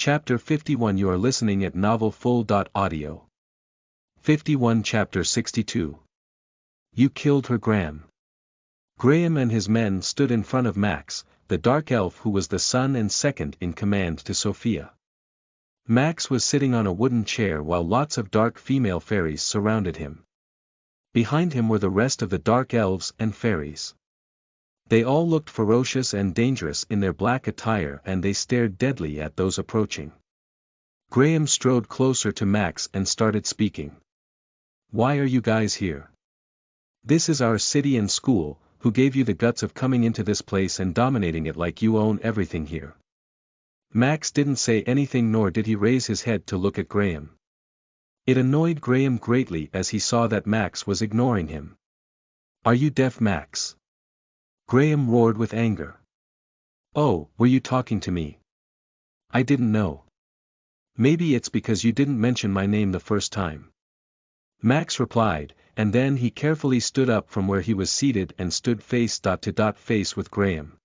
Chapter 51. You are listening at novelfull.audio. 51. Chapter 62. You killed her, Graham. Graham and his men stood in front of Max, the dark elf who was the son and second in command to Sophia. Max was sitting on a wooden chair while lots of dark female fairies surrounded him. Behind him were the rest of the dark elves and fairies. They all looked ferocious and dangerous in their black attire, and they stared deadly at those approaching. Graham strode closer to Max and started speaking. Why are you guys here? This is our city and school. Who gave you the guts of coming into this place and dominating it like you own everything here? Max didn't say anything, nor did he raise his head to look at Graham. It annoyed Graham greatly as he saw that Max was ignoring him. Are you deaf, Max? Graham roared with anger. Oh, were you talking to me? I didn't know. Maybe it's because you didn't mention my name the first time. Max replied, and then he carefully stood up from where he was seated and stood face-to-face with Graham.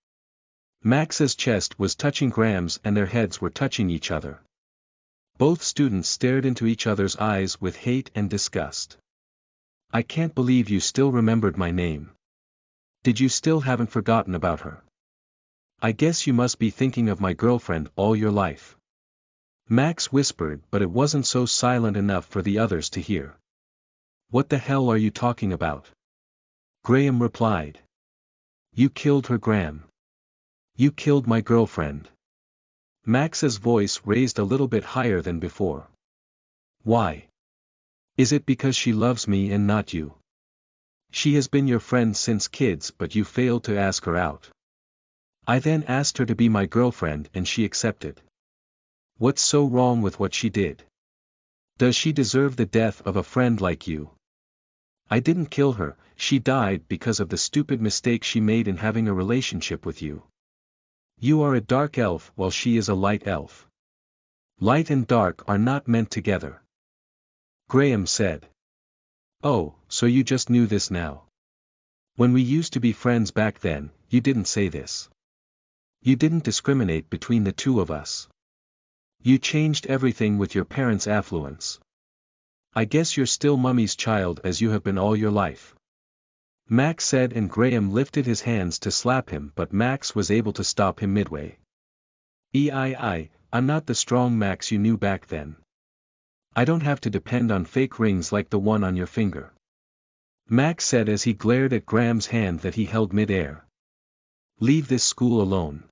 Max's chest was touching Graham's and their heads were touching each other. Both students stared into each other's eyes with hate and disgust. I can't believe you still remembered my name. Did you still haven't forgotten about her? I guess you must be thinking of my girlfriend all your life. Max whispered, but it wasn't so silent enough for the others to hear. What the hell are you talking about? Graham replied. You killed her, Graham. You killed my girlfriend. Max's voice raised a little bit higher than before. Why? Is it because she loves me and not you? She has been your friend since kids, but you failed to ask her out. I then asked her to be my girlfriend and she accepted. What's so wrong with what she did? Does she deserve the death of a friend like you? I didn't kill her, she died because of the stupid mistake she made in having a relationship with you. You are a dark elf while she is a light elf. Light and dark are not meant together. Graham said. Oh, so you just knew this now? When we used to be friends back then, you didn't say this. You didn't discriminate between the two of us. You changed everything with your parents' affluence. I guess you're still Mummy's child as you have been all your life. Max said, and Graham lifted his hands to slap him, but Max was able to stop him midway. I'm not the strong Max you knew back then. I don't have to depend on fake rings like the one on your finger. Max said as he glared at Graham's hand that he held mid-air. Leave this school alone.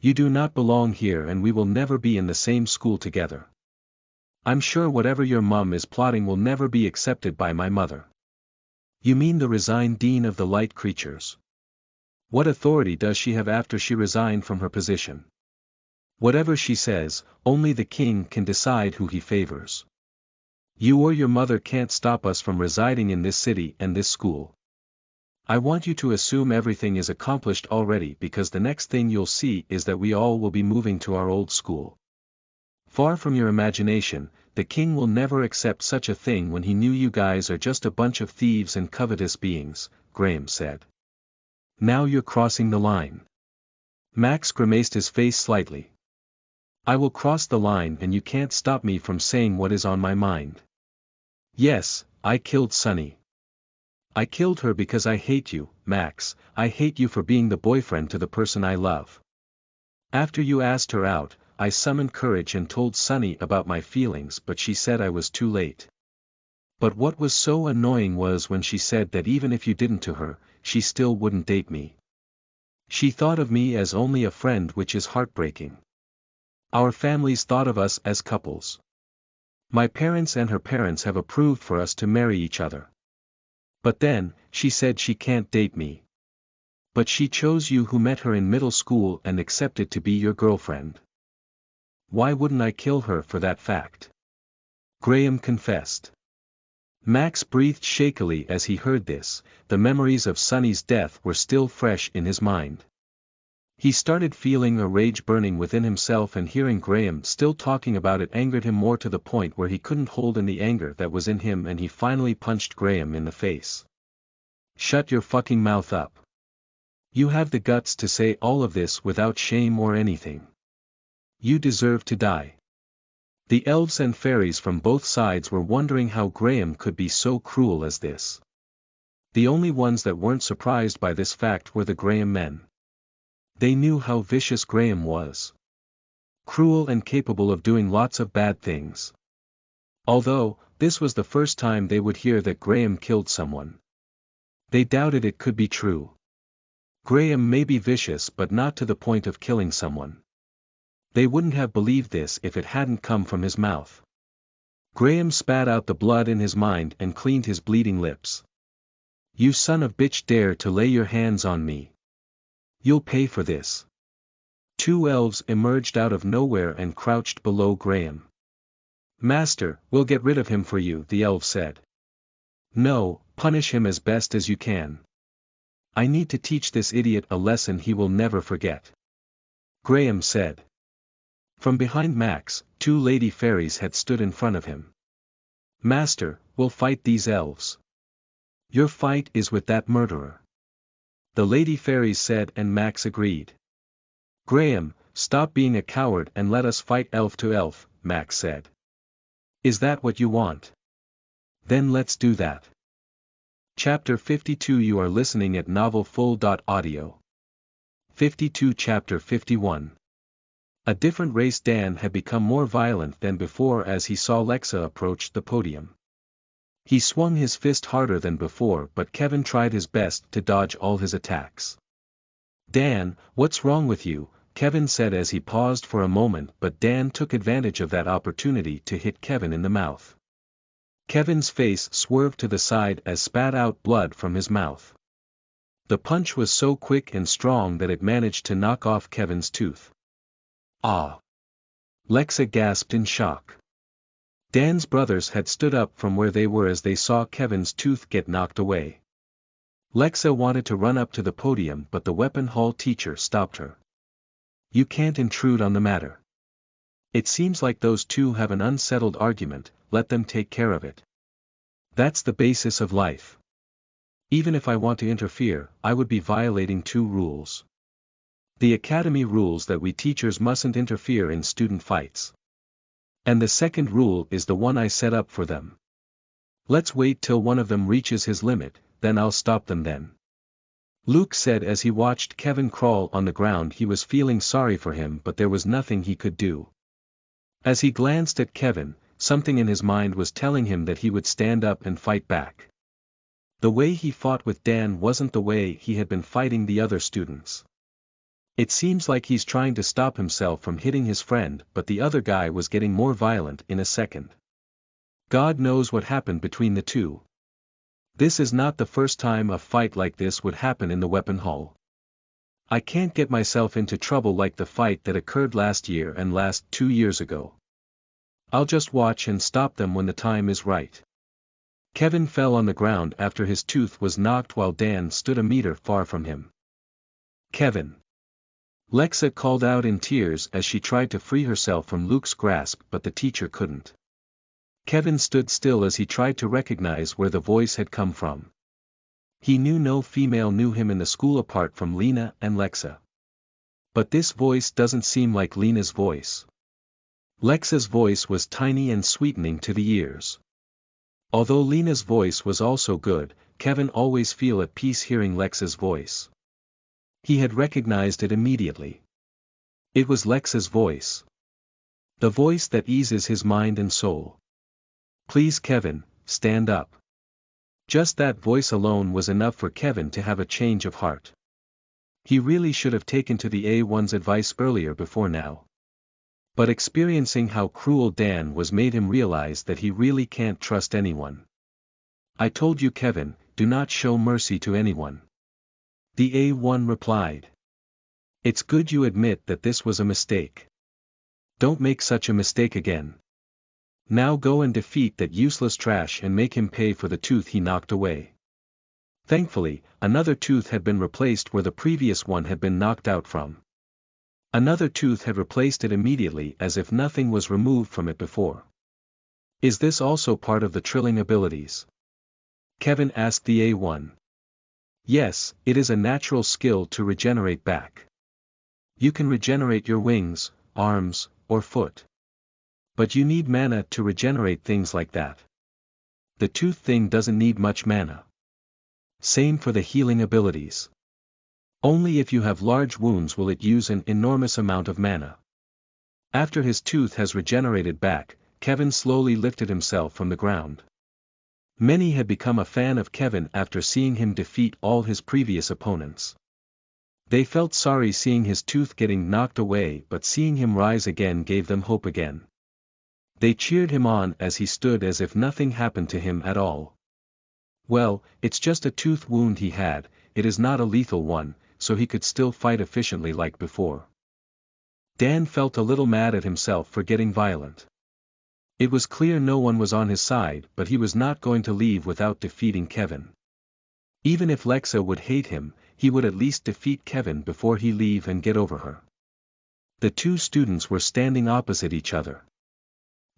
You do not belong here and we will never be in the same school together. I'm sure whatever your mum is plotting will never be accepted by my mother. You mean the resigned dean of the light creatures? What authority does she have after she resigned from her position? Whatever she says, only the king can decide who he favors. You or your mother can't stop us from residing in this city and this school. I want you to assume everything is accomplished already, because the next thing you'll see is that we all will be moving to our old school. Far from your imagination, the king will never accept such a thing when he knew you guys are just a bunch of thieves and covetous beings, Graham said. Now you're crossing the line. Max grimaced his face slightly. I will cross the line and you can't stop me from saying what is on my mind. Yes, I killed Sunny. I killed her because I hate you, Max. I hate you for being the boyfriend to the person I love. After you asked her out, I summoned courage and told Sunny about my feelings, but she said I was too late. But what was so annoying was when she said that even if you didn't to her, she still wouldn't date me. She thought of me as only a friend, which is heartbreaking. Our families thought of us as couples. My parents and her parents have approved for us to marry each other. But then, she said she can't date me. But she chose you, who met her in middle school and accepted to be your girlfriend. Why wouldn't I kill her for that fact? Graham confessed. Max breathed shakily as he heard this. The memories of Sunny's death were still fresh in his mind. He started feeling a rage burning within himself, and hearing Graham still talking about it angered him more, to the point where he couldn't hold in the anger that was in him, and he finally punched Graham in the face. Shut your fucking mouth up. You have the guts to say all of this without shame or anything. You deserve to die. The elves and fairies from both sides were wondering how Graham could be so cruel as this. The only ones that weren't surprised by this fact were the Graham men. They knew how vicious Graham was. Cruel and capable of doing lots of bad things. Although, this was the first time they would hear that Graham killed someone. They doubted it could be true. Graham may be vicious but not to the point of killing someone. They wouldn't have believed this if it hadn't come from his mouth. Graham spat out the blood in his mind and cleaned his bleeding lips. You son of bitch, dare to lay your hands on me. You'll pay for this. Two elves emerged out of nowhere and crouched below Graham. Master, we'll get rid of him for you, the elf said. No, punish him as best as you can. I need to teach this idiot a lesson he will never forget. Graham said. From behind Max, two lady fairies had stood in front of him. Master, we'll fight these elves. Your fight is with that murderer. The lady fairies said, and Max agreed. Graham, stop being a coward and let us fight elf to elf, Max said. Is that what you want? Then let's do that. Chapter 52. You are listening at novelfull.audio. 52. Chapter 51. A different race. Dan had become more violent than before as he saw Lexa approach the podium. He swung his fist harder than before, but Kevin tried his best to dodge all his attacks. Dan, what's wrong with you? Kevin said as he paused for a moment, but Dan took advantage of that opportunity to hit Kevin in the mouth. Kevin's face swerved to the side as spat out blood from his mouth. The punch was so quick and strong that it managed to knock off Kevin's tooth. Ah! Lexa gasped in shock. Dan's brothers had stood up from where they were as they saw Kevin's tooth get knocked away. Lexa wanted to run up to the podium, but the weapon hall teacher stopped her. You can't intrude on the matter. It seems like those two have an unsettled argument, let them take care of it. That's the basis of life. Even if I want to interfere, I would be violating two rules. The academy rules that we teachers mustn't interfere in student fights. And the second rule is the one I set up for them. Let's wait till one of them reaches his limit, then I'll stop them then. Luke said as he watched Kevin crawl on the ground. He was feeling sorry for him, but there was nothing he could do. As he glanced at Kevin, something in his mind was telling him that he would stand up and fight back. The way he fought with Dan wasn't the way he had been fighting the other students. It seems like he's trying to stop himself from hitting his friend, but the other guy was getting more violent in a second. God knows what happened between the two. This is not the first time a fight like this would happen in the weapon hall. I can't get myself into trouble like the fight that occurred last year and 2 years ago. I'll just watch and stop them when the time is right. Kevin fell on the ground after his tooth was knocked while Dan stood a meter far from him. Kevin! Lexa called out in tears as she tried to free herself from Luke's grasp, but the teacher couldn't. Kevin stood still as he tried to recognize where the voice had come from. He knew no female knew him in the school apart from Lena and Lexa. But this voice doesn't seem like Lena's voice. Lexa's voice was tiny and sweetening to the ears. Although Lena's voice was also good, Kevin always feel at peace hearing Lexa's voice. He had recognized it immediately. It was Lexa's voice. The voice that eases his mind and soul. Please Kevin, stand up. Just that voice alone was enough for Kevin to have a change of heart. He really should have taken to the A1's advice earlier before now. But experiencing how cruel Dan was made him realize that he really can't trust anyone. I told you Kevin, do not show mercy to anyone. The A1 replied. It's good you admit that this was a mistake. Don't make such a mistake again. Now go and defeat that useless trash and make him pay for the tooth he knocked away. Thankfully, another tooth had been replaced where the previous one had been knocked out from. Another tooth had replaced it immediately as if nothing was removed from it before. Is this also part of the trilling abilities? Kevin asked the A1. Yes, it is a natural skill to regenerate back. You can regenerate your wings, arms, or foot. But you need mana to regenerate things like that. The tooth thing doesn't need much mana. Same for the healing abilities. Only if you have large wounds will it use an enormous amount of mana. After his tooth has regenerated back, Kevin slowly lifted himself from the ground. Many had become a fan of Kevin after seeing him defeat all his previous opponents. They felt sorry seeing his tooth getting knocked away, but seeing him rise again gave them hope again. They cheered him on as he stood as if nothing happened to him at all. Well, it's just a tooth wound he had, it is not a lethal one, so he could still fight efficiently like before. Dan felt a little mad at himself for getting violent. It was clear no one was on his side, but he was not going to leave without defeating Kevin. Even if Lexa would hate him, he would at least defeat Kevin before he leave and get over her. The two students were standing opposite each other.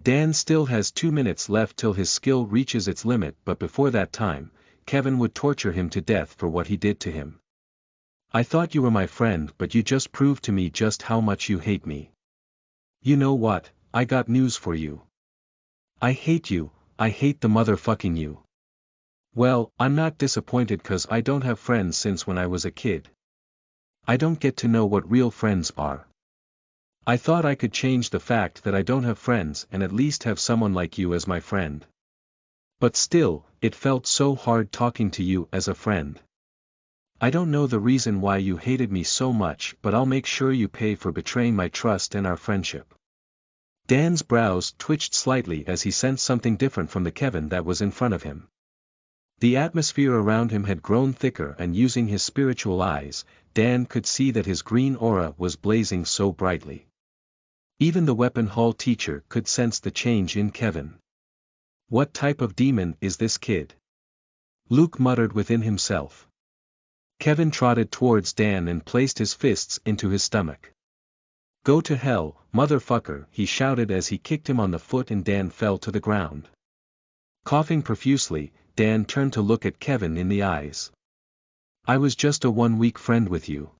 Dan still has 2 minutes left till his skill reaches its limit, but before that time, Kevin would torture him to death for what he did to him. I thought you were my friend, but you just proved to me just how much you hate me. You know what, I got news for you. I hate you, I hate the motherfucking you. Well, I'm not disappointed cause I don't have friends since when I was a kid. I don't get to know what real friends are. I thought I could change the fact that I don't have friends and at least have someone like you as my friend. But still, it felt so hard talking to you as a friend. I don't know the reason why you hated me so much, but I'll make sure you pay for betraying my trust and our friendship. Dan's brows twitched slightly as he sensed something different from the Kevin that was in front of him. The atmosphere around him had grown thicker, and using his spiritual eyes, Dan could see that his green aura was blazing so brightly. Even the weapon hall teacher could sense the change in Kevin. What type of demon is this kid? Luke muttered within himself. Kevin trotted towards Dan and placed his fists into his stomach. Go to hell, motherfucker, he shouted as he kicked him on the foot and Dan fell to the ground. Coughing profusely, Dan turned to look at Kevin in the eyes. I was just a 1-week friend with you.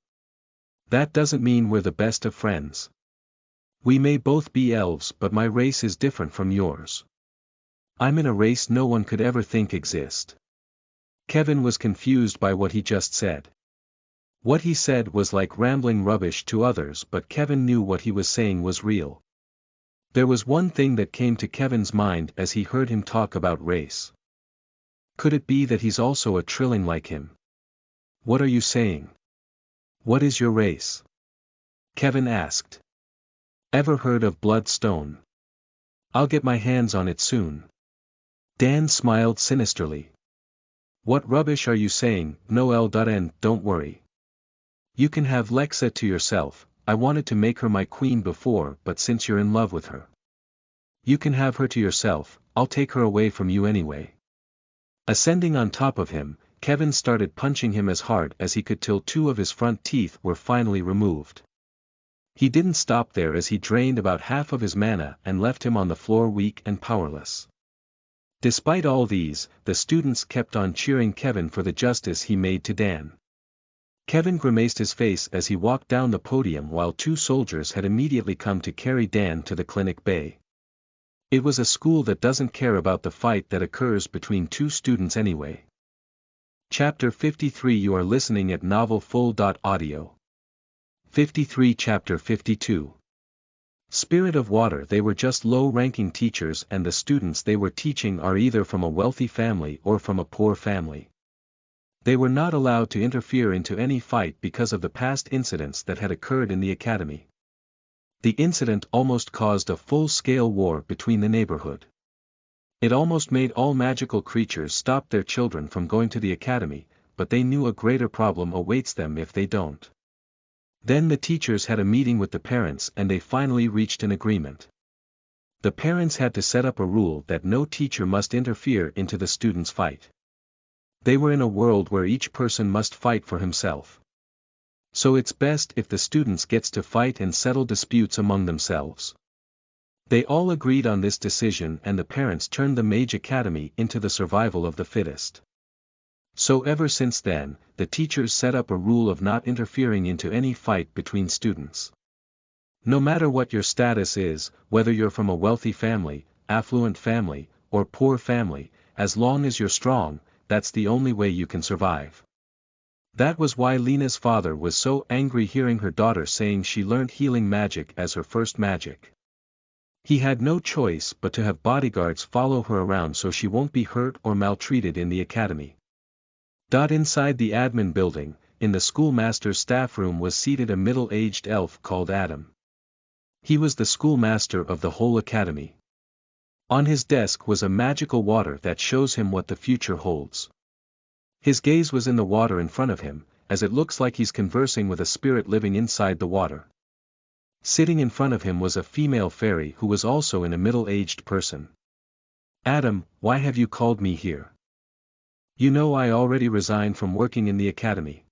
That doesn't mean we're the best of friends. We may both be elves, but my race is different from yours. I'm in a race no one could ever think exist. Kevin was confused by what he just said. What he said was like rambling rubbish to others, but Kevin knew what he was saying was real. There was one thing that came to Kevin's mind as he heard him talk about race. Could it be that he's also a Triling like him? What are you saying? What is your race? Kevin asked. Ever heard of Bloodstone? I'll get my hands on it soon. Dan smiled sinisterly. What rubbish are you saying, Noel.N, don't worry. You can have Lexa to yourself. I wanted to make her my queen before, but since you're in love with her, you can have her to yourself, I'll take her away from you anyway. Ascending on top of him, Kevin started punching him as hard as he could till 2 of his front teeth were finally removed. He didn't stop there as he drained about half of his mana and left him on the floor weak and powerless. Despite all these, the students kept on cheering Kevin for the justice he made to Dan. Kevin grimaced his face as he walked down the podium while 2 soldiers had immediately come to carry Dan to the clinic bay. It was a school that doesn't care about the fight that occurs between 2 students anyway. Chapter 53 You are listening at novelfull.audio. 53 Chapter 52 Spirit of Water. They were just low-ranking teachers, and the students they were teaching are either from a wealthy family or from a poor family. They were not allowed to interfere into any fight because of the past incidents that had occurred in the academy. The incident almost caused a full-scale war between the neighborhood. It almost made all magical creatures stop their children from going to the academy, but they knew a greater problem awaits them if they don't. Then the teachers had a meeting with the parents and they finally reached an agreement. The parents had to set up a rule that no teacher must interfere into the students' fight. They were in a world where each person must fight for himself. So it's best if the students gets to fight and settle disputes among themselves. They all agreed on this decision, and the parents turned the Mage Academy into the survival of the fittest. So ever since then, the teachers set up a rule of not interfering into any fight between students. No matter what your status is, whether you're from a wealthy family, affluent family, or poor family, as long as you're strong, that's the only way you can survive. That was why Lena's father was so angry hearing her daughter saying she learned healing magic as her first magic. He had no choice but to have bodyguards follow her around so she won't be hurt or maltreated in the academy. Inside the admin building, in the schoolmaster's staff room was seated a middle-aged elf called Adam. He was the schoolmaster of the whole academy. On his desk was a magical water that shows him what the future holds. His gaze was in the water in front of him, as it looks like he's conversing with a spirit living inside the water. Sitting in front of him was a female fairy who was also a middle-aged person. Adam, why have you called me here? You know I already resigned from working in the academy.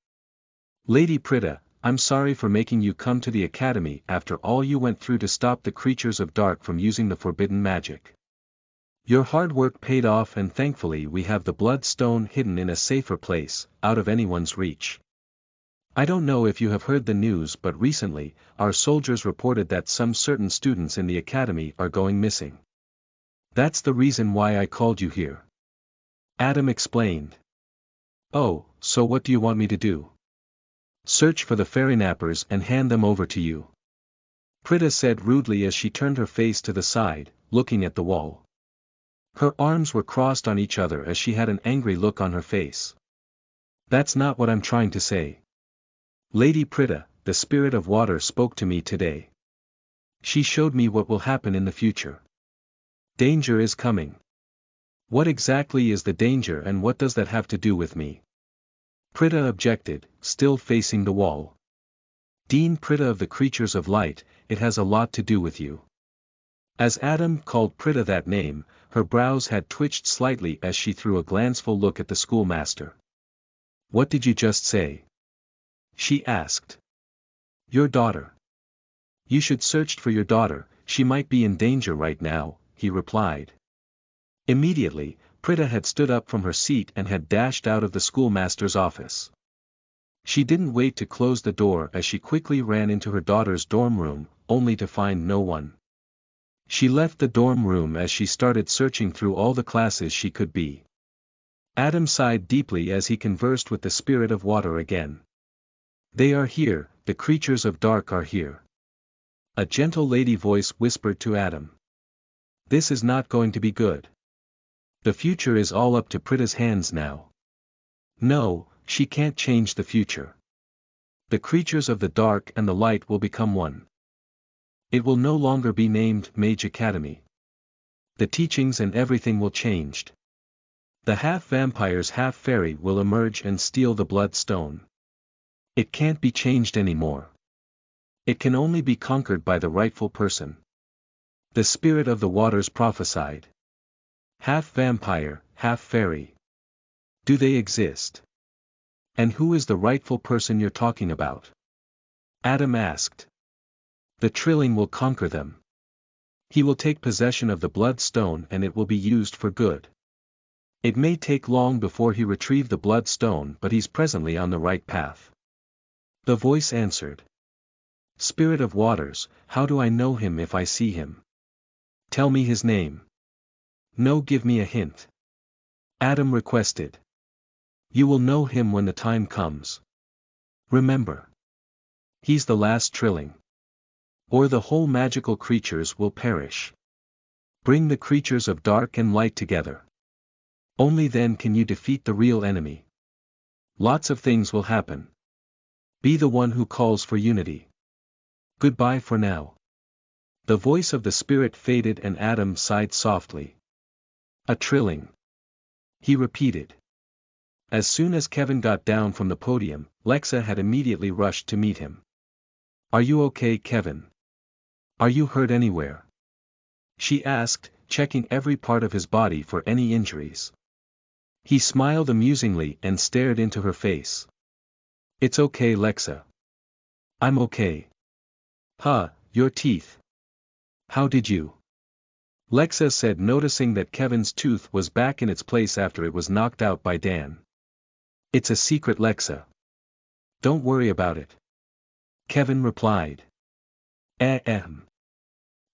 Lady Prita, I'm sorry for making you come to the academy after all you went through to stop the creatures of dark from using the forbidden magic. Your hard work paid off and thankfully we have the blood stone hidden in a safer place, out of anyone's reach. I don't know if you have heard the news but recently, our soldiers reported that some certain students in the academy are going missing. That's the reason why I called you here. Adam explained. Oh, so what do you want me to do? Search for the fairy nappers and hand them over to you. Prita said rudely as she turned her face to the side, looking at the wall. Her arms were crossed on each other as she had an angry look on her face. That's not what I'm trying to say. Lady Prita, the spirit of water spoke to me today. She showed me what will happen in the future. Danger is coming. What exactly is the danger and what does that have to do with me? Prita objected, still facing the wall. Dean Prita of the Creatures of Light, it has a lot to do with you. As Adam called Prita that name, her brows had twitched slightly as she threw a glanceful look at the schoolmaster. What did you just say? She asked. Your daughter. You should search for your daughter, she might be in danger right now, he replied. Immediately, Prita had stood up from her seat and had dashed out of the schoolmaster's office. She didn't wait to close the door as she quickly ran into her daughter's dorm room, only to find no one. She left the dorm room as she started searching through all the classes she could be. Adam sighed deeply as he conversed with the spirit of water again. They are here, the creatures of dark are here. A gentle lady voice whispered to Adam. This is not going to be good. The future is all up to Prita's hands now. No, she can't change the future. The creatures of the dark and the light will become one. It will no longer be named Mage Academy. The teachings and everything will change. The half-vampires half-fairy will emerge and steal the blood stone. It can't be changed anymore. It can only be conquered by the rightful person. The spirit of the waters prophesied. Half-vampire, half-fairy. Do they exist? And who is the rightful person you're talking about? Adam asked. The Trilling will conquer them. He will take possession of the blood stone and it will be used for good. It may take long before he retrieve the blood stone but he's presently on the right path. The voice answered. Spirit of waters, how do I know him if I see him? Tell me his name. No, give me a hint. Adam requested. You will know him when the time comes. Remember. He's the last Trilling. Or the whole magical creatures will perish. Bring the creatures of dark and light together. Only then can you defeat the real enemy. Lots of things will happen. Be the one who calls for unity. Goodbye for now. The voice of the spirit faded and Adam sighed softly. A Trilling. He repeated. As soon as Kevin got down from the podium, Lexa had immediately rushed to meet him. Are you okay, Kevin? Are you hurt anywhere? She asked, checking every part of his body for any injuries. He smiled amusingly and stared into her face. It's okay, Lexa. I'm okay. Huh, your teeth. How did you? Lexa said, noticing that Kevin's tooth was back in its place after it was knocked out by Dan. It's a secret, Lexa. Don't worry about it. Kevin replied. Ahem.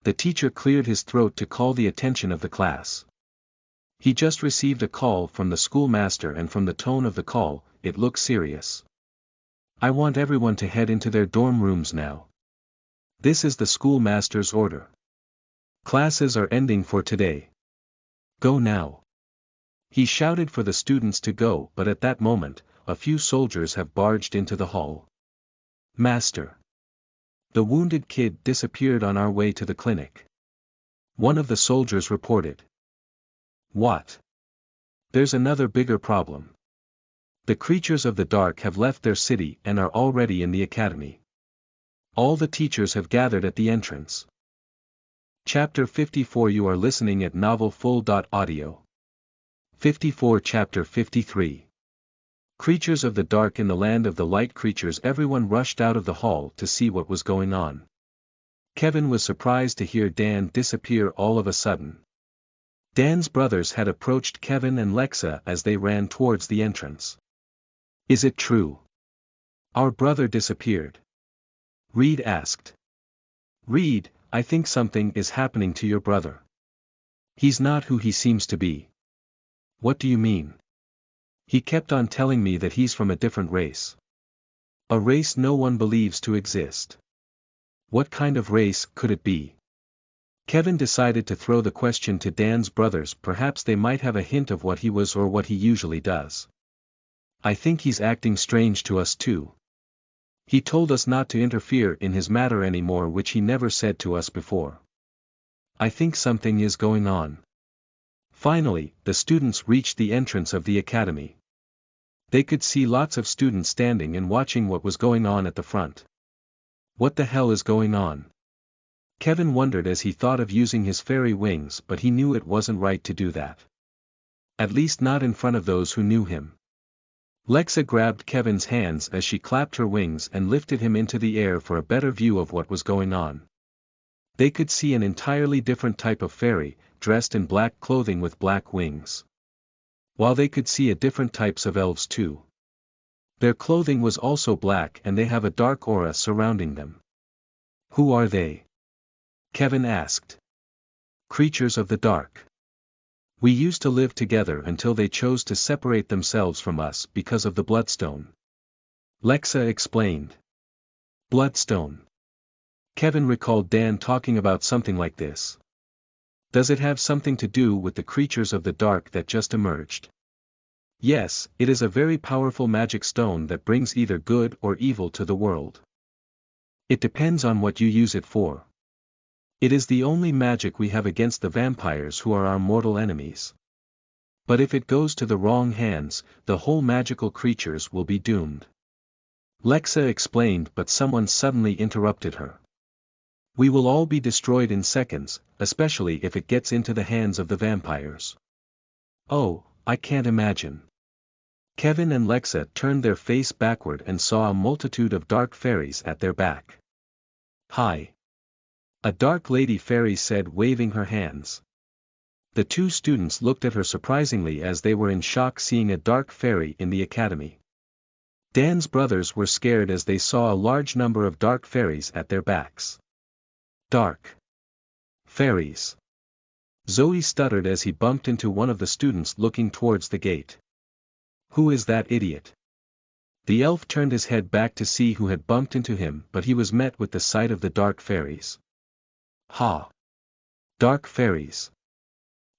The teacher cleared his throat to call the attention of the class. He just received a call from the schoolmaster, and from the tone of the call, it looked serious. I want everyone to head into their dorm rooms now. This is the schoolmaster's order. Classes are ending for today. Go now. He shouted for the students to go, but at that moment, a few soldiers have barged into the hall. Master. The wounded kid disappeared on our way to the clinic. One of the soldiers reported. What? There's another bigger problem. The creatures of the dark have left their city and are already in the academy. All the teachers have gathered at the entrance. Chapter 54. You are listening at novelfull.audio. 54. Chapter 53. Creatures of the dark. In the land of the light creatures, everyone rushed out of the hall to see what was going on. Kevin was surprised to hear Dan disappear all of a sudden. Dan's brothers had approached Kevin and Lexa as they ran towards the entrance. Is it true? Our brother disappeared. Reed asked. Reed, I think something is happening to your brother. He's not who he seems to be. What do you mean? He kept on telling me that he's from a different race. A race no one believes to exist. What kind of race could it be? Kevin decided to throw the question to Dan's brothers. Perhaps they might have a hint of what he was or what he usually does. I think he's acting strange to us too. He told us not to interfere in his matter anymore, which he never said to us before. I think something is going on. Finally, the students reached the entrance of the academy. They could see lots of students standing and watching what was going on at the front. What the hell is going on? Kevin wondered as he thought of using his fairy wings, but he knew it wasn't right to do that. At least not in front of those who knew him. Lexa grabbed Kevin's hands as she clapped her wings and lifted him into the air for a better view of what was going on. They could see an entirely different type of fairy, dressed in black clothing with black wings. While they could see a different types of elves too. Their clothing was also black and they have a dark aura surrounding them. Who are they? Kevin asked. Creatures of the dark. We used to live together until they chose to separate themselves from us because of the bloodstone. Lexa explained. Bloodstone. Kevin recalled Dan talking about something like this. Does it have something to do with the creatures of the dark that just emerged? Yes, it is a very powerful magic stone that brings either good or evil to the world. It depends on what you use it for. It is the only magic we have against the vampires who are our mortal enemies. But if it goes to the wrong hands, the whole magical creatures will be doomed. Lexa explained, but someone suddenly interrupted her. We will all be destroyed in seconds, especially if it gets into the hands of the vampires. Oh, I can't imagine. Kevin and Lexa turned their face backward and saw a multitude of dark fairies at their back. Hi. A dark lady fairy said, waving her hands. The two students looked at her surprisingly as they were in shock seeing a dark fairy in the academy. Dan's brothers were scared as they saw a large number of dark fairies at their backs. Dark fairies. Zoe stuttered as he bumped into one of the students looking towards the gate. Who is that idiot? The elf turned his head back to see who had bumped into him, but he was met with the sight of the dark fairies. Ha! Dark fairies!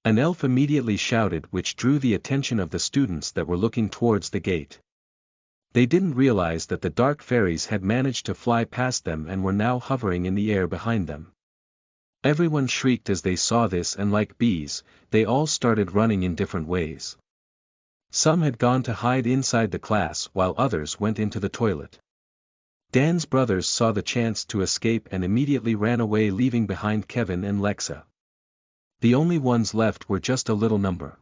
An elf immediately shouted, which drew the attention of the students that were looking towards the gate. They didn't realize that the dark fairies had managed to fly past them and were now hovering in the air behind them. Everyone shrieked as they saw this, and like bees, they all started running in different ways. Some had gone to hide inside the class while others went into the toilet. Dan's brothers saw the chance to escape and immediately ran away, leaving behind Kevin and Lexa. The only ones left were just a little number.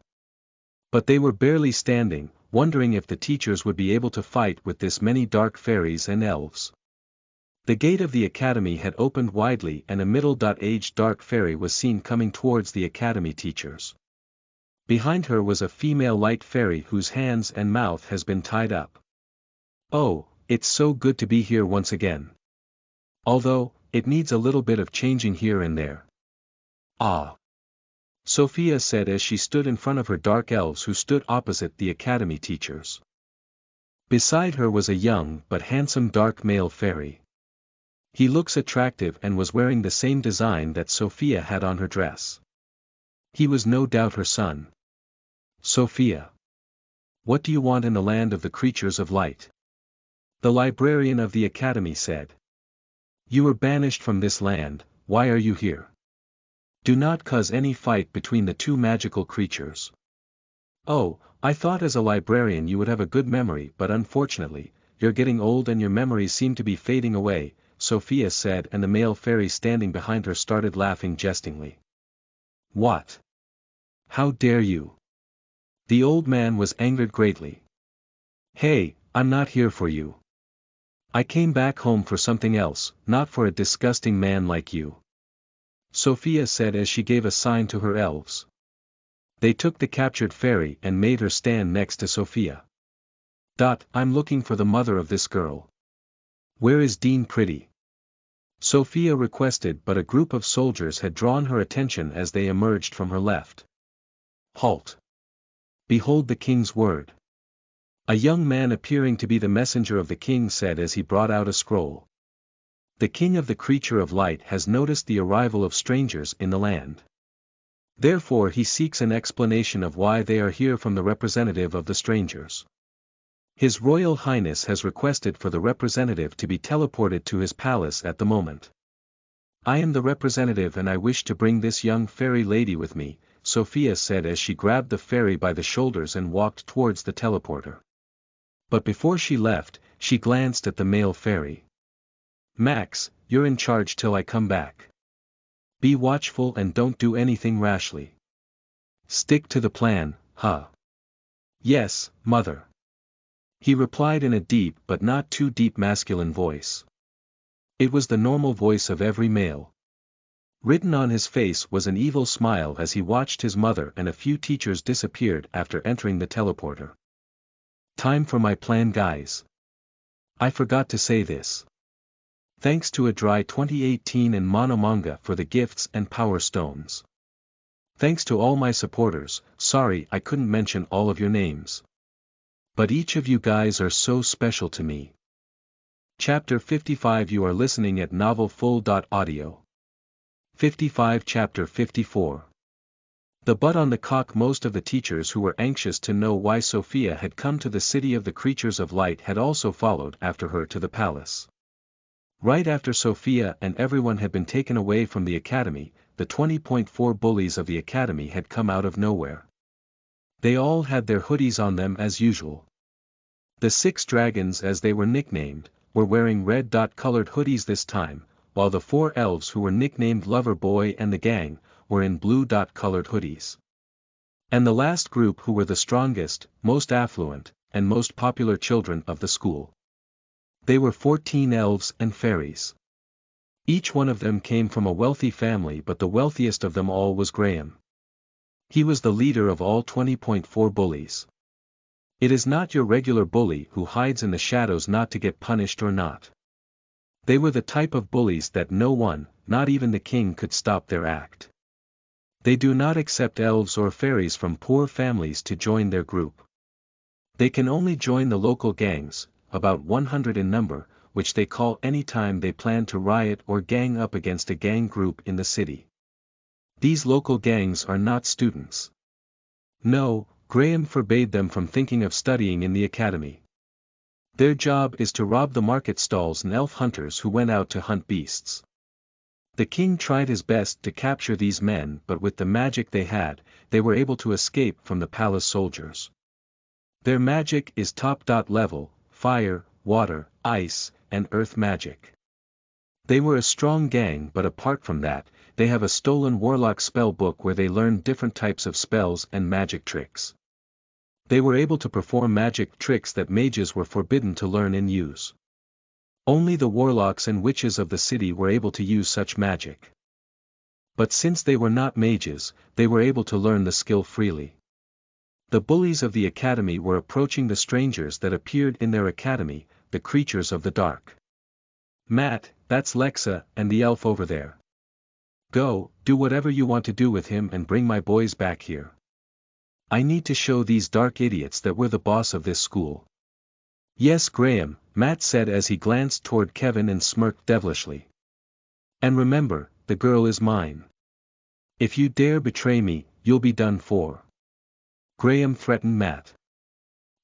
But they were barely standing, wondering if the teachers would be able to fight with this many dark fairies and elves. The gate of the academy had opened widely and a middle-aged dark fairy was seen coming towards the academy teachers. Behind her was a female light fairy whose hands and mouth has been tied up. Oh, it's so good to be here once again. Although, it needs a little bit of changing here and there. Ah. Sophia said as she stood in front of her dark elves who stood opposite the academy teachers. Beside her was a young but handsome dark male fairy. He looks attractive and was wearing the same design that Sophia had on her dress. He was no doubt her son. Sophia. What do you want in the land of the creatures of light? The librarian of the academy said. You were banished from this land, why are you here? Do not cause any fight between the two magical creatures. Oh, I thought as a librarian you would have a good memory, but unfortunately, you're getting old and your memories seem to be fading away, Sophia said, and the male fairy standing behind her started laughing jestingly. What? How dare you? The old man was angered greatly. Hey, I'm not here for you. I came back home for something else, not for a disgusting man like you. Sophia said as she gave a sign to her elves. They took the captured fairy and made her stand next to Sophia. I'm looking for the mother of this girl. Where is Dean Pretty? Sophia requested, but a group of soldiers had drawn her attention as they emerged from her left. Halt! Behold the king's word. A young man appearing to be the messenger of the king said as he brought out a scroll. The king of the creature of light has noticed the arrival of strangers in the land. Therefore he seeks an explanation of why they are here from the representative of the strangers. His Royal Highness has requested for the representative to be teleported to his palace at the moment. I am the representative and I wish to bring this young fairy lady with me, Sophia said as she grabbed the fairy by the shoulders and walked towards the teleporter. But before she left, she glanced at the male fairy. Max, you're in charge till I come back. Be watchful and don't do anything rashly. Stick to the plan, huh? Yes, mother. He replied in a deep but not too deep masculine voice. It was the normal voice of every male. Written on his face was an evil smile as he watched his mother and a few teachers disappeared after entering the teleporter. Time for my plan, guys. I forgot to say this. Thanks to a dry 2018 and Monomanga for the gifts and power stones. Thanks to all my supporters, sorry I couldn't mention all of your names. But each of you guys are so special to me. Chapter 55. You are listening at novelfull.audio. 55. Chapter 54. The butt on the cock. Most of the teachers who were anxious to know why Sophia had come to the city of the creatures of light had also followed after her to the palace. Right after Sophia and everyone had been taken away from the academy, the 20.4 bullies of the academy had come out of nowhere. They all had their hoodies on them as usual. The 6 dragons, as they were nicknamed, were wearing red-colored hoodies this time, while the 4 elves who were nicknamed Lover Boy and the gang, were in blue-colored hoodies. And the last group who were the strongest, most affluent, and most popular children of the school. They were 14 elves and fairies. Each one of them came from a wealthy family, but the wealthiest of them all was Graham. He was the leader of all 20.4 bullies. It is not your regular bully who hides in the shadows not to get punished or not. They were the type of bullies that no one, not even the king, could stop their act. They do not accept elves or fairies from poor families to join their group. They can only join the local gangs, about 100 in number, which they call any time they plan to riot or gang up against a gang group in the city. These local gangs are not students. No, Graham forbade them from thinking of studying in the academy. Their job is to rob the market stalls and elf hunters who went out to hunt beasts. The king tried his best to capture these men, but with the magic they had, they were able to escape from the palace soldiers. Their magic is top level, fire, water, ice, and earth magic. They were a strong gang, but apart from that, they have a stolen warlock spell book where they learn different types of spells and magic tricks. They were able to perform magic tricks that mages were forbidden to learn and use. Only the warlocks and witches of the city were able to use such magic. But since they were not mages, they were able to learn the skill freely. The bullies of the academy were approaching the strangers that appeared in their academy, the creatures of the dark. Matt, that's Lexa and the elf over there. Go, do whatever you want to do with him and bring my boys back here. I need to show these dark idiots that we're the boss of this school. Yes, Graham, Matt said as he glanced toward Kevin and smirked devilishly. And remember, the girl is mine. If you dare betray me, you'll be done for. Graham threatened Matt.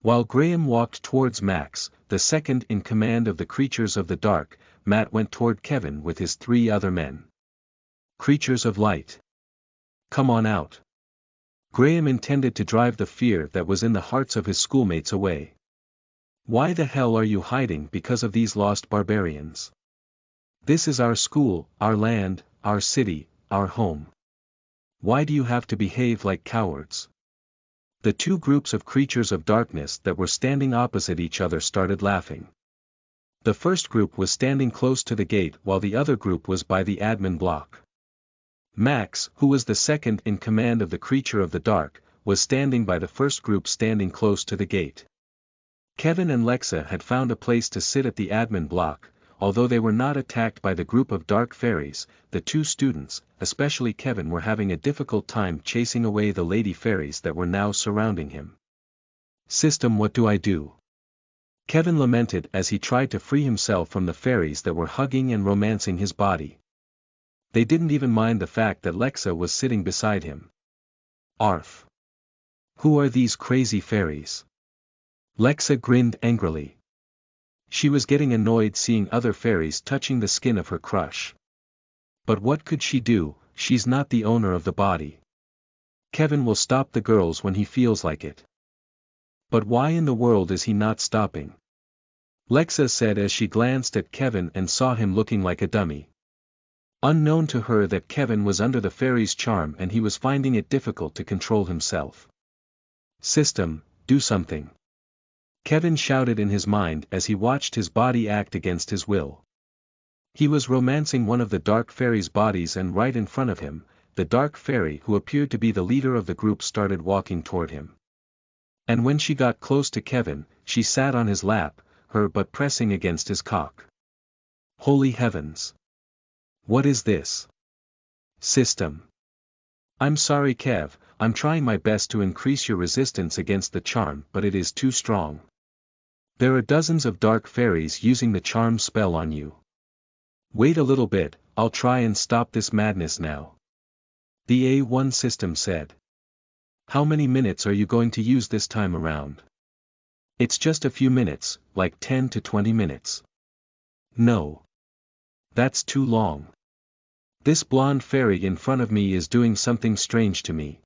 While Graham walked towards Max, the second in command of the creatures of the dark, Matt went toward Kevin with his 3 other men. Creatures of light. Come on out. Graham intended to drive the fear that was in the hearts of his schoolmates away. Why the hell are you hiding because of these lost barbarians? This is our school, our land, our city, our home. Why do you have to behave like cowards? The 2 groups of creatures of darkness that were standing opposite each other started laughing. The first group was standing close to the gate while the other group was by the admin block. Max, who was the second in command of the creature of the dark, was standing by the first group standing close to the gate. Kevin and Lexa had found a place to sit at the admin block. Although they were not attacked by the group of dark fairies, the 2 students, especially Kevin, were having a difficult time chasing away the lady fairies that were now surrounding him. System, what do I do? Kevin lamented as he tried to free himself from the fairies that were hugging and romancing his body. They didn't even mind the fact that Lexa was sitting beside him. Arf! Who are these crazy fairies? Lexa grinned angrily. She was getting annoyed seeing other fairies touching the skin of her crush. But what could she do? She's not the owner of the body. Kevin will stop the girls when he feels like it. But why in the world is he not stopping? Lexa said as she glanced at Kevin and saw him looking like a dummy. Unknown to her that Kevin was under the fairy's charm and he was finding it difficult to control himself. System, do something. Kevin shouted in his mind as he watched his body act against his will. He was romancing one of the dark fairy's bodies and right in front of him, the dark fairy who appeared to be the leader of the group started walking toward him. And when she got close to Kevin, she sat on his lap, her butt pressing against his cock. Holy heavens! What is this? System. I'm sorry Kev, I'm trying my best to increase your resistance against the charm but it is too strong. There are dozens of dark fairies using the charm spell on you. Wait a little bit, I'll try and stop this madness now. The A1 system said. How many minutes are you going to use this time around? It's just a few minutes, like 10 to 20 minutes. No. That's too long. This blonde fairy in front of me is doing something strange to me.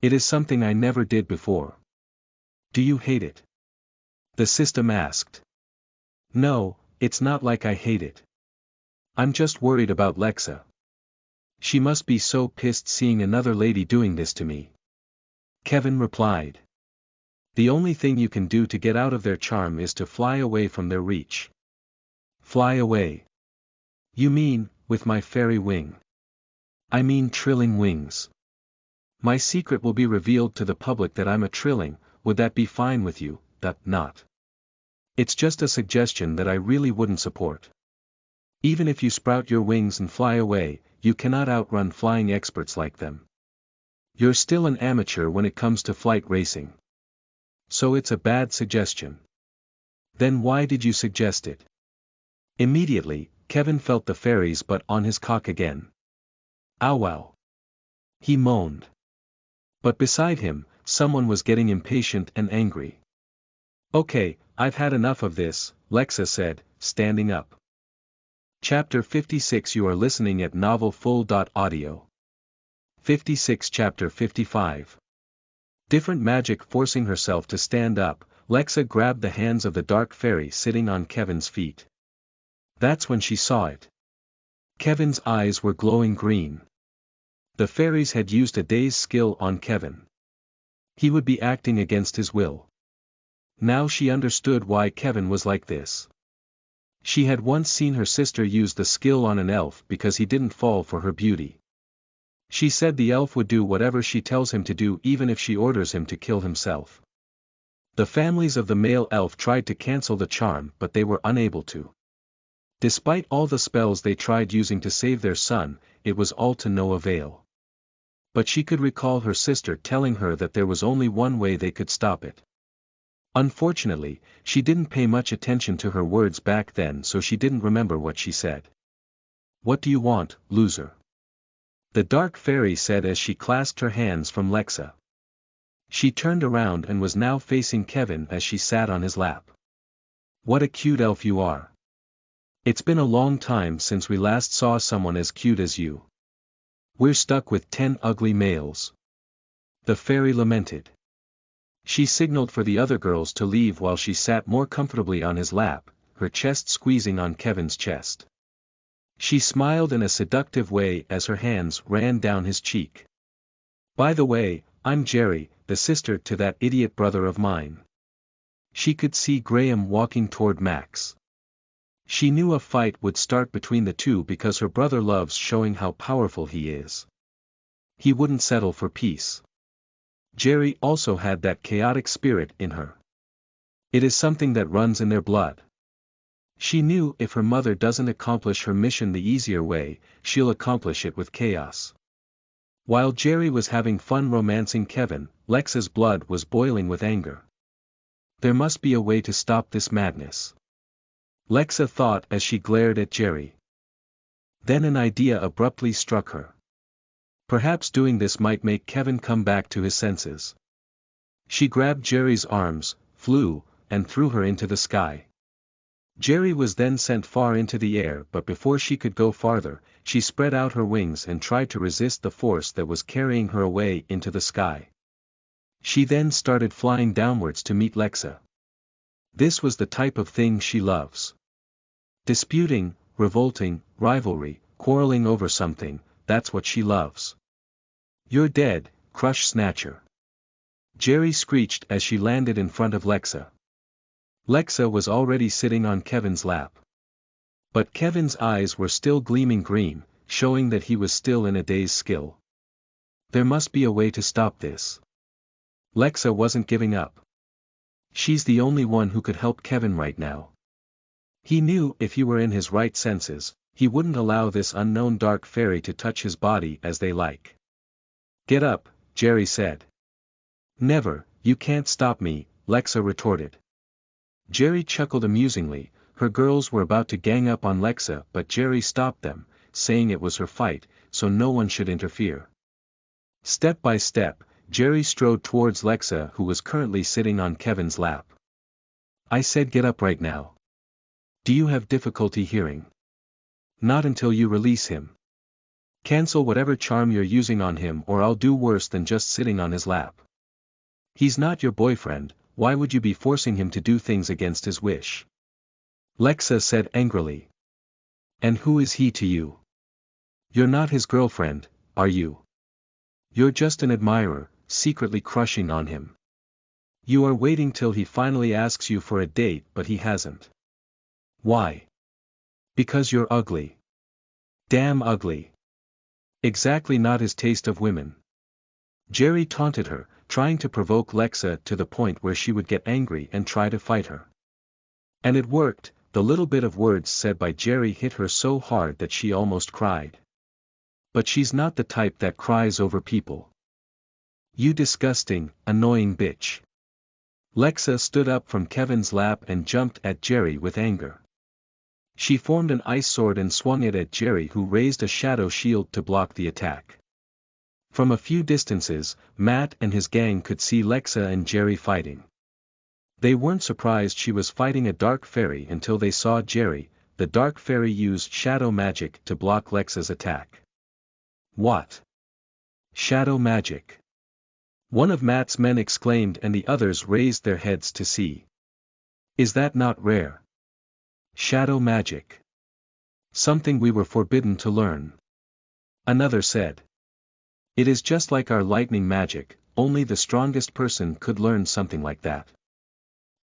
It is something I never did before. Do you hate it? The system asked. No, it's not like I hate it. I'm just worried about Lexa. She must be so pissed seeing another lady doing this to me. Kevin replied. The only thing you can do to get out of their charm is to fly away from their reach. Fly away. You mean, with my fairy wing? I mean trilling wings. My secret will be revealed to the public that I'm a trilling, would that be fine with you? That not. It's just a suggestion that I really wouldn't support. Even if you sprout your wings and fly away, you cannot outrun flying experts like them. You're still an amateur when it comes to flight racing. So it's a bad suggestion. Then why did you suggest it? Immediately, Kevin felt the fairy's butt on his cock again. Ow wow. He moaned. But beside him, someone was getting impatient and angry. Okay, I've had enough of this, Lexa said, standing up. Chapter 56. You are listening at novelfull.audio. 56. Chapter 55. Different magic. Forcing herself to stand up, Lexa grabbed the hands of the dark fairy sitting on Kevin's feet. That's when she saw it. Kevin's eyes were glowing green. The fairies had used a day's skill on Kevin. He would be acting against his will. Now she understood why Kevin was like this. She had once seen her sister use the skill on an elf because he didn't fall for her beauty. She said the elf would do whatever she tells him to do even if she orders him to kill himself. The families of the male elf tried to cancel the charm but they were unable to. Despite all the spells they tried using to save their son, it was all to no avail. But she could recall her sister telling her that there was only one way they could stop it. Unfortunately, she didn't pay much attention to her words back then, so she didn't remember what she said. "What do you want, loser?" the dark fairy said as she clasped her hands from Lexa. She turned around and was now facing Kevin as she sat on his lap. "What a cute elf you are. It's been a long time since we last saw someone as cute as you. We're stuck with 10 ugly males," the fairy lamented. She signaled for the other girls to leave while she sat more comfortably on his lap, her chest squeezing on Kevin's chest. She smiled in a seductive way as her hands ran down his cheek. "By the way, I'm Jerry, the sister to that idiot brother of mine." She could see Graham walking toward Max. She knew a fight would start between the two because her brother loves showing how powerful he is. He wouldn't settle for peace. Jerry also had that chaotic spirit in her. It is something that runs in their blood. She knew if her mother doesn't accomplish her mission the easier way, she'll accomplish it with chaos. While Jerry was having fun romancing Kevin, Lexa's blood was boiling with anger. There must be a way to stop this madness, Lexa thought as she glared at Jerry. Then an idea abruptly struck her. Perhaps doing this might make Kevin come back to his senses. She grabbed Jerry's arms, flew, and threw her into the sky. Jerry was then sent far into the air, but before she could go farther, she spread out her wings and tried to resist the force that was carrying her away into the sky. She then started flying downwards to meet Lexa. This was the type of thing she loves. Disputing, revolting, rivalry, quarreling over something, that's what she loves. "You're dead, crush snatcher," Jerry screeched as she landed in front of Lexa. Lexa was already sitting on Kevin's lap. But Kevin's eyes were still gleaming green, showing that he was still in a dazed skill. There must be a way to stop this. Lexa wasn't giving up. She's the only one who could help Kevin right now. He knew if he were in his right senses, he wouldn't allow this unknown dark fairy to touch his body as they like. "Get up," Jerry said. "Never, you can't stop me," Lexa retorted. Jerry chuckled amusingly. Her girls were about to gang up on Lexa, but Jerry stopped them, saying it was her fight, so no one should interfere. Step by step, Jerry strode towards Lexa, who was currently sitting on Kevin's lap. "I said get up right now. Do you have difficulty hearing? Not until you release him. Cancel whatever charm you're using on him, or I'll do worse than just sitting on his lap. He's not your boyfriend, why would you be forcing him to do things against his wish?" Lexa said angrily. "And who is he to you? You're not his girlfriend, are you? You're just an admirer, secretly crushing on him. You are waiting till he finally asks you for a date, but he hasn't. Why? Because you're ugly. Damn ugly. Exactly not his taste of women." Jerry taunted her, trying to provoke Lexa to the point where she would get angry and try to fight her. And it worked. The little bit of words said by Jerry hit her so hard that she almost cried. But she's not the type that cries over people. "You disgusting, annoying bitch." Lexa stood up from Kevin's lap and jumped at Jerry with anger. She formed an ice sword and swung it at Jerry, who raised a shadow shield to block the attack. From a few distances, Matt and his gang could see Lexa and Jerry fighting. They weren't surprised she was fighting a dark fairy until they saw Jerry. The dark fairy used shadow magic to block Lexa's attack. "What? Shadow magic?" one of Matt's men exclaimed, and the others raised their heads to see. "Is that not rare? Shadow magic. Something we were forbidden to learn," another said. "It is just like our lightning magic, only the strongest person could learn something like that."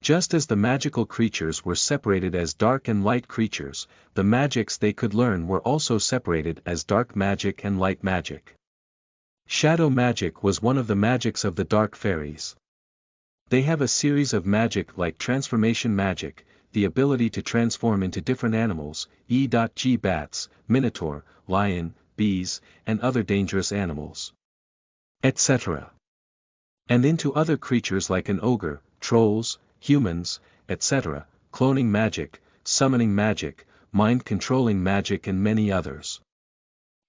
Just as the magical creatures were separated as dark and light creatures, the magics they could learn were also separated as dark magic and light magic. Shadow magic was one of the magics of the dark fairies. They have a series of magic like transformation magic, the ability to transform into different animals, e.g. bats, minotaur, lion, bees, and other dangerous animals, etc. And into other creatures like an ogre, trolls, humans, etc., cloning magic, summoning magic, mind-controlling magic and many others.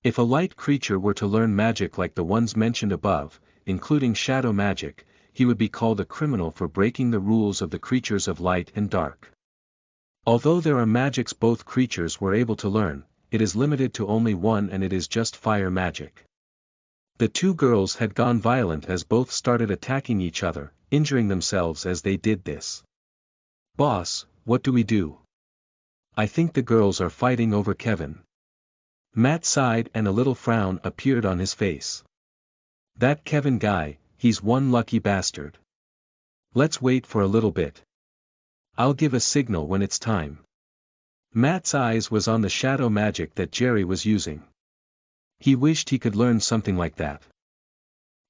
If a light creature were to learn magic like the ones mentioned above, including shadow magic, he would be called a criminal for breaking the rules of the creatures of light and dark. Although there are magics both creatures were able to learn, it is limited to only one, and it is just fire magic. The two girls had gone violent as both started attacking each other, injuring themselves as they did this. "Boss, what do we do? I think the girls are fighting over Kevin." Matt sighed and a little frown appeared on his face. "That Kevin guy, he's one lucky bastard. Let's wait for a little bit. I'll give a signal when it's time." Matt's eyes was on the shadow magic that Jerry was using. He wished he could learn something like that.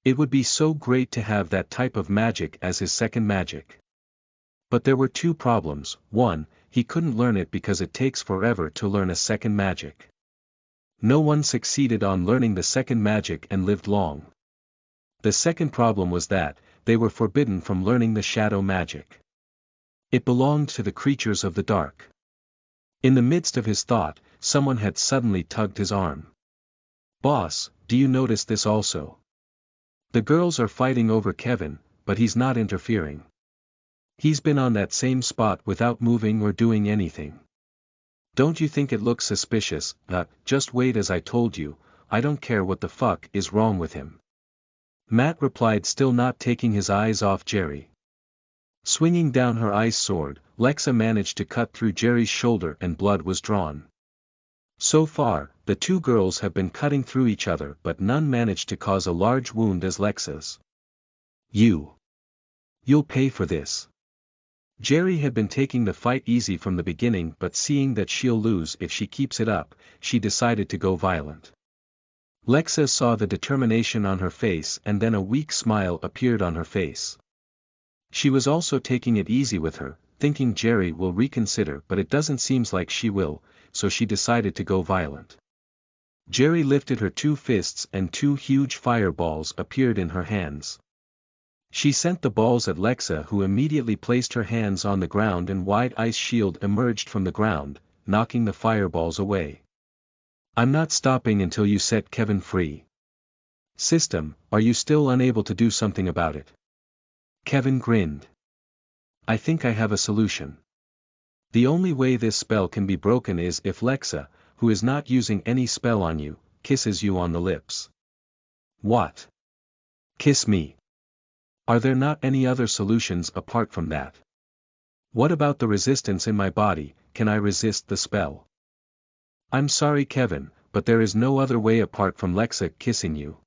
It would be so great to have that type of magic as his second magic. But there were two problems. One, he couldn't learn it because it takes forever to learn a second magic. No one succeeded on learning the second magic and lived long. The second problem was that, they were forbidden from learning the shadow magic. It belonged to the creatures of the dark. In the midst of his thought, someone had suddenly tugged his arm. "Boss, do you notice this also? The girls are fighting over Kevin, but he's not interfering. He's been on that same spot without moving or doing anything. Don't you think it looks suspicious?" Just wait, as I told you, I don't care what the fuck is wrong with him." Matt replied, still not taking his eyes off Jerry. Swinging down her ice sword, Lexa managed to cut through Jerry's shoulder and blood was drawn. So far, the two girls have been cutting through each other, but none managed to cause a large wound as Lexa's. You'll pay for this." Jerry had been taking the fight easy from the beginning, but seeing that she'll lose if she keeps it up, she decided to go violent. Lexa saw the determination on her face and then a weak smile appeared on her face. She was also taking it easy with her, thinking Jerry will reconsider, but it doesn't seem like she will, so she decided to go violent. Jerry lifted her two fists and two huge fireballs appeared in her hands. She sent the balls at Lexa, who immediately placed her hands on the ground and wide ice shield emerged from the ground, knocking the fireballs away. "I'm not stopping until you set Kevin free. System, are you still unable to do something about it?" Kevin grinned. "I think I have a solution. The only way this spell can be broken is if Lexa, who is not using any spell on you, kisses you on the lips." "What? Kiss me? Are there not any other solutions apart from that? What about the resistance in my body? Can I resist the spell?" "I'm sorry Kevin, but there is no other way apart from Lexa kissing you.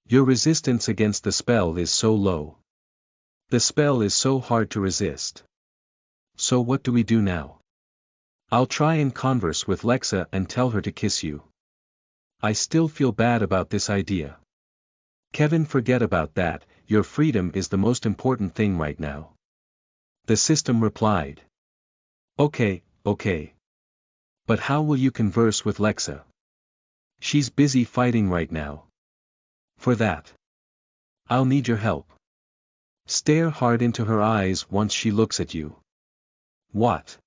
Your resistance against the spell is so low. The spell is so hard to resist. So what do we do now?" "I'll try and converse with Lexa and tell her to kiss you. I still feel bad about this idea." "Kevin, forget about that, your freedom is the most important thing right now." The system replied. Okay. But how will you converse with Lexa? She's busy fighting right now. For that, I'll need your help. Stare hard into her eyes once she looks at you." "What?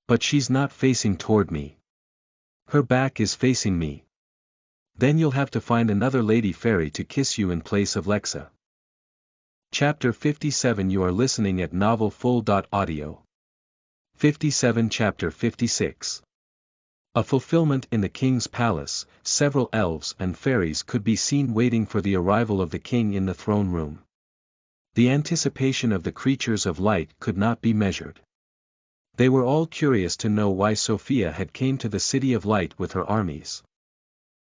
But she's not facing toward me. Her back is facing me." "Then you'll have to find another lady fairy to kiss you in place of Lexa." Chapter 57. You are listening at novelfull.audio. 57. Chapter 56. A fulfillment. In the king's palace, several elves and fairies could be seen waiting for the arrival of the king in the throne room. The anticipation of the creatures of light could not be measured. They were all curious to know why Sophia had came to the city of light with her armies.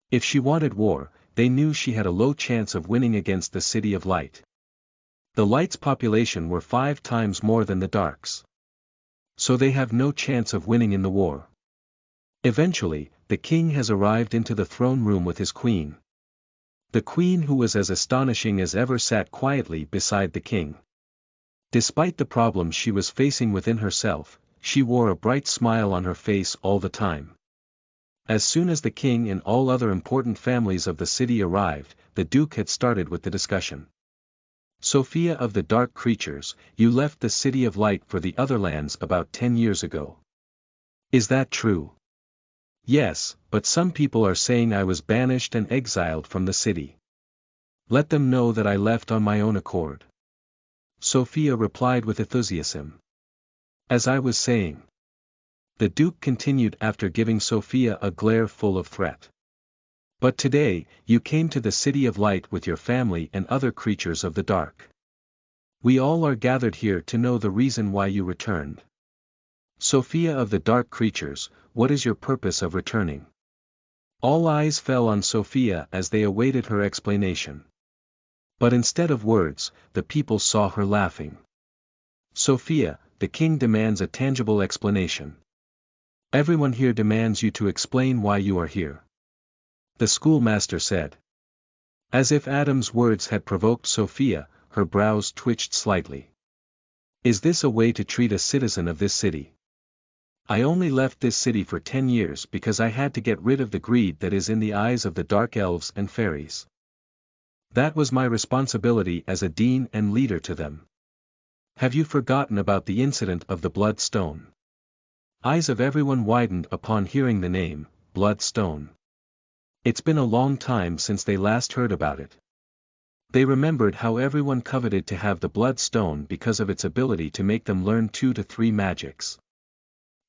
If she wanted war, they knew she had a low chance of winning against the city of light. The light's population were 5 times more than the dark's. So they have no chance of winning in the war. Eventually, the king has arrived into the throne room with his queen. The queen, who was as astonishing as ever, sat quietly beside the king. Despite the problems she was facing within herself, she wore a bright smile on her face all the time. As soon as the king and all other important families of the city arrived, the duke had started with the discussion. Sophia of the dark creatures, you left the city of light for the other lands about 10 years ago. Is that true? Yes, but some people are saying I was banished and exiled from the city. Let them know that I left on my own accord. Sophia replied with enthusiasm. As I was saying. The duke continued after giving Sophia a glare full of threat. But today, you came to the city of light with your family and other creatures of the dark. We all are gathered here to know the reason why you returned. Sophia of the dark creatures, what is your purpose of returning? All eyes fell on Sophia as they awaited her explanation. But instead of words, the people saw her laughing. Sophia, the king demands a tangible explanation. Everyone here demands you to explain why you are here. The schoolmaster said. As if Adam's words had provoked Sophia, her brows twitched slightly. Is this a way to treat a citizen of this city? I only left this city for 10 years because I had to get rid of the greed that is in the eyes of the dark elves and fairies. That was my responsibility as a dean and leader to them. Have you forgotten about the incident of the blood stone? Eyes of everyone widened upon hearing the name, blood stone. It's been a long time since they last heard about it. They remembered how everyone coveted to have the blood stone because of its ability to make them learn 2 to 3 magics.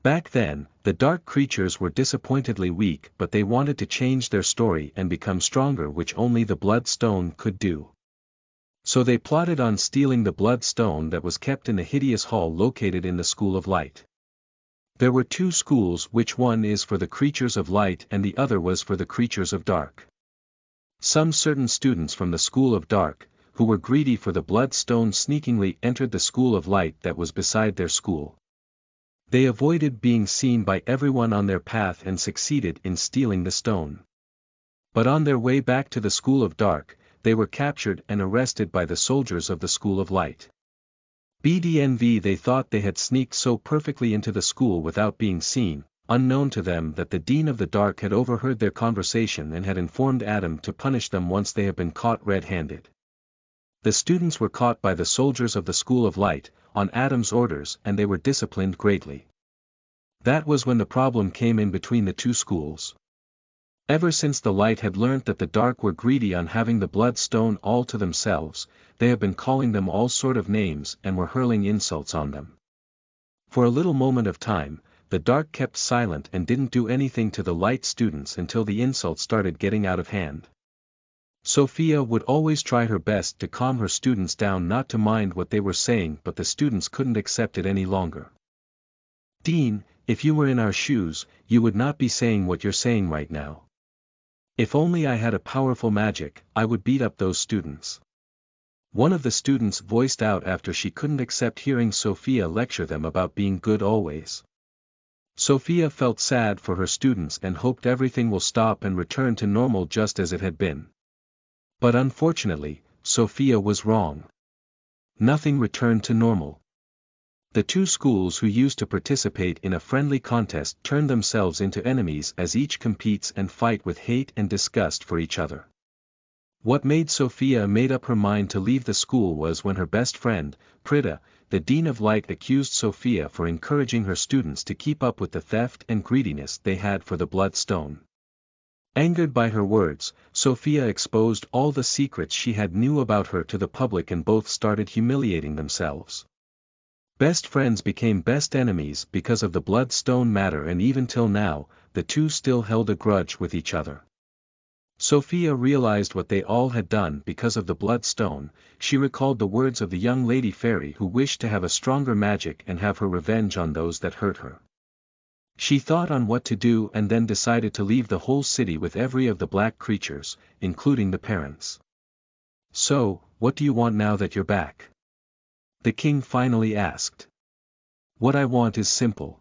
Back then, the dark creatures were disappointedly weak, but they wanted to change their story and become stronger, which only the blood stone could do. So they plotted on stealing the blood stone that was kept in the hideous hall located in the School of Light. There were 2 schools, which one is for the creatures of light and the other was for the creatures of dark. Some certain students from the School of Dark, who were greedy for the blood stone, sneakingly entered the School of Light that was beside their school. They avoided being seen by everyone on their path and succeeded in stealing the stone. But on their way back to the School of Dark, they were captured and arrested by the soldiers of the School of Light. BDNV, they thought they had sneaked so perfectly into the school without being seen, unknown to them that the Dean of the Dark had overheard their conversation and had informed Adam to punish them once they had been caught red-handed. The students were caught by the soldiers of the School of Light, on Adam's orders, and they were disciplined greatly. That was when the problem came in between the 2 schools. Ever since the Light had learnt that the Dark were greedy on having the blood stone all to themselves, they have been calling them all sort of names and were hurling insults on them. For a little moment of time, the Dark kept silent and didn't do anything to the Light students until the insults started getting out of hand. Sophia would always try her best to calm her students down not to mind what they were saying, but the students couldn't accept it any longer. Dean, if you were in our shoes, you would not be saying what you're saying right now. If only I had a powerful magic, I would beat up those students. One of the students voiced out after she couldn't accept hearing Sophia lecture them about being good always. Sophia felt sad for her students and hoped everything will stop and return to normal just as it had been. But unfortunately, Sophia was wrong. Nothing returned to normal. The 2 schools who used to participate in a friendly contest turned themselves into enemies as each competes and fight with hate and disgust for each other. What made Sophia made up her mind to leave the school was when her best friend, Prita, the Dean of Light, accused Sophia for encouraging her students to keep up with the theft and greediness they had for the blood stone. Angered by her words, Sophia exposed all the secrets she had knew about her to the public and both started humiliating themselves. Best friends became best enemies because of the blood stone matter, and even till now, the 2 still held a grudge with each other. Sophia realized what they all had done because of the blood stone. She recalled the words of the young lady fairy who wished to have a stronger magic and have her revenge on those that hurt her. She thought on what to do and then decided to leave the whole city with every of the black creatures, including the parents. So, what do you want now that you're back? The king finally asked. What I want is simple.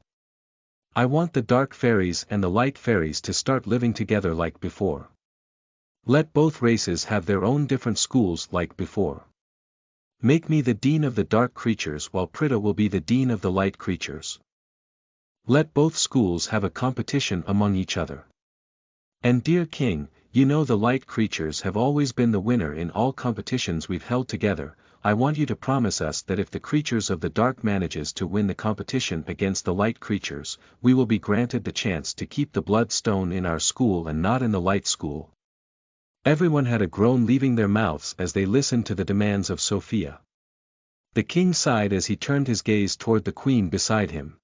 I want the dark fairies and the light fairies to start living together like before. Let both races have their own different schools like before. Make me the dean of the dark creatures while Prita will be the dean of the light creatures. Let both schools have a competition among each other. And dear King, you know the light creatures have always been the winner in all competitions we've held together. I want you to promise us that if the creatures of the dark manages to win the competition against the light creatures, we will be granted the chance to keep the blood stone in our school and not in the light school. Everyone had a groan leaving their mouths as they listened to the demands of Sophia. The king sighed as he turned his gaze toward the queen beside him.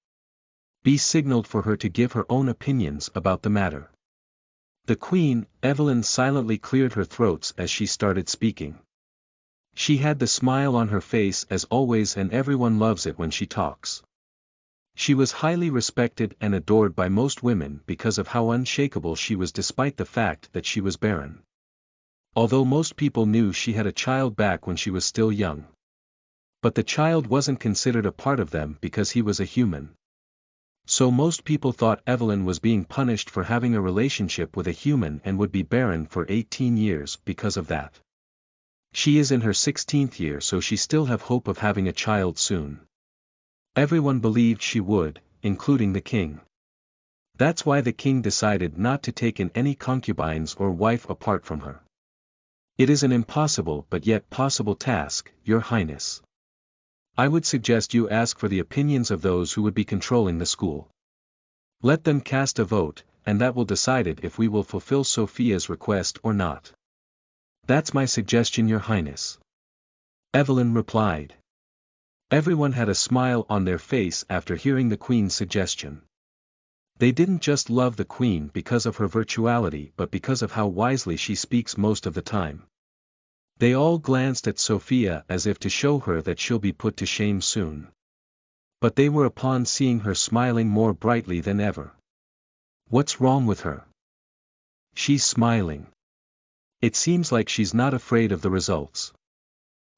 He signaled for her to give her own opinions about the matter. The queen, Evelyn, silently cleared her throat as she started speaking. She had the smile on her face as always, and everyone loves it when she talks. She was highly respected and adored by most women because of how unshakable she was despite the fact that she was barren. Although most people knew she had a child back when she was still young. But the child wasn't considered a part of them because he was a human. So most people thought Evelyn was being punished for having a relationship with a human and would be barren for 18 years because of that. She is in her 16th year, so she still have hope of having a child soon. Everyone believed she would, including the king. That's why the king decided not to take in any concubines or wife apart from her. It is an impossible but yet possible task, Your Highness. I would suggest you ask for the opinions of those who would be controlling the school. Let them cast a vote, and that will decide it if we will fulfill Sophia's request or not. That's my suggestion, Your Highness. Evelyn replied. Everyone had a smile on their face after hearing the queen's suggestion. They didn't just love the queen because of her virtuality but because of how wisely she speaks most of the time. They all glanced at Sophia as if to show her that she'll be put to shame soon. But they were upon seeing her smiling more brightly than ever. What's wrong with her? She's smiling. It seems like she's not afraid of the results.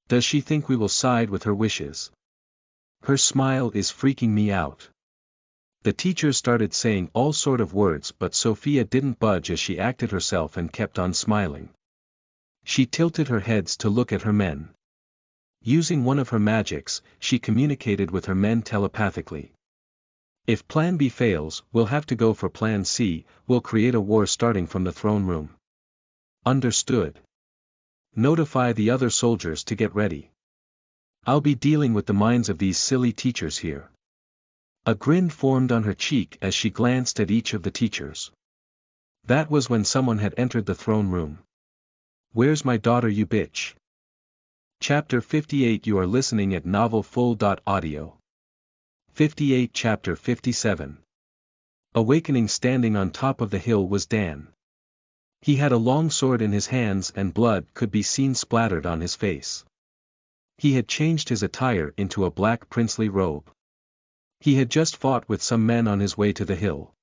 Does she think we will side with her wishes? Her smile is freaking me out. The teachers started saying all sort of words, but Sophia didn't budge as she acted herself and kept on smiling. She tilted her heads to look at her men. Using one of her magics, she communicated with her men telepathically. If Plan B fails, we'll have to go for Plan C. We'll create a war starting from the throne room. Understood. Notify the other soldiers to get ready. I'll be dealing with the minds of these silly teachers here. A grin formed on her cheek as she glanced at each of the teachers. That was when someone had entered the throne room. Where's my daughter, you bitch? Chapter 58. You are listening at novelfull.audio. 58. Chapter 57. Awakening. Standing on top of the hill was Dan. He had a long sword in his hands and blood could be seen splattered on his face. He had changed his attire into a black princely robe. He had just fought with some men on his way to the hill.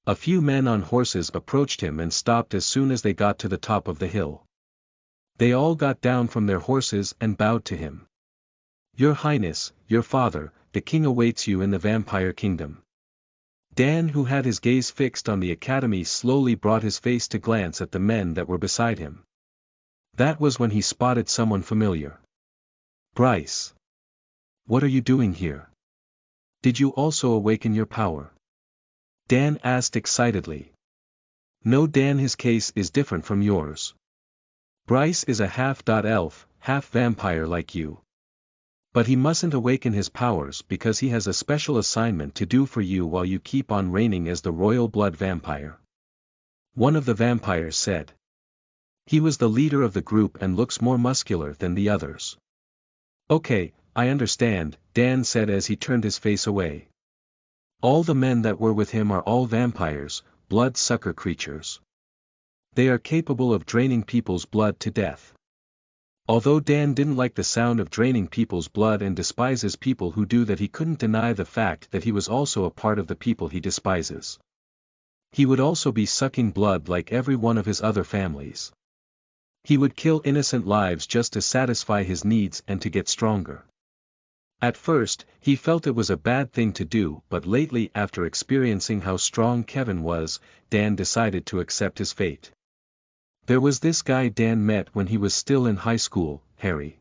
A few men on horses approached him and stopped as soon as they got to the top of the hill. They all got down from their horses and bowed to him. Your Highness, your father, the king awaits you in the vampire kingdom. Dan, who had his gaze fixed on the academy, slowly brought his face to glance at the men that were beside him. That was when he spotted someone familiar. Bryce. What are you doing here? Did you also awaken your power? Dan asked excitedly. No, Dan, his case is different from yours. Bryce is a half-elf, half-vampire like you. But he mustn't awaken his powers because he has a special assignment to do for you while you keep on reigning as the royal blood vampire. One of the vampires said. He was the leader of the group and looks more muscular than the others. Okay, I understand, Dan said as he turned his face away. All the men that were with him are all vampires, blood-sucker creatures. They are capable of draining people's blood to death. Although Dan didn't like the sound of draining people's blood and despises people who do that, he couldn't deny the fact that he was also a part of the people he despises. He would also be sucking blood like every one of his other families. He would kill innocent lives just to satisfy his needs and to get stronger. At first, he felt it was a bad thing to do, but lately, after experiencing how strong Kevin was, Dan decided to accept his fate. There was this guy Dan met when he was still in high school, Harry.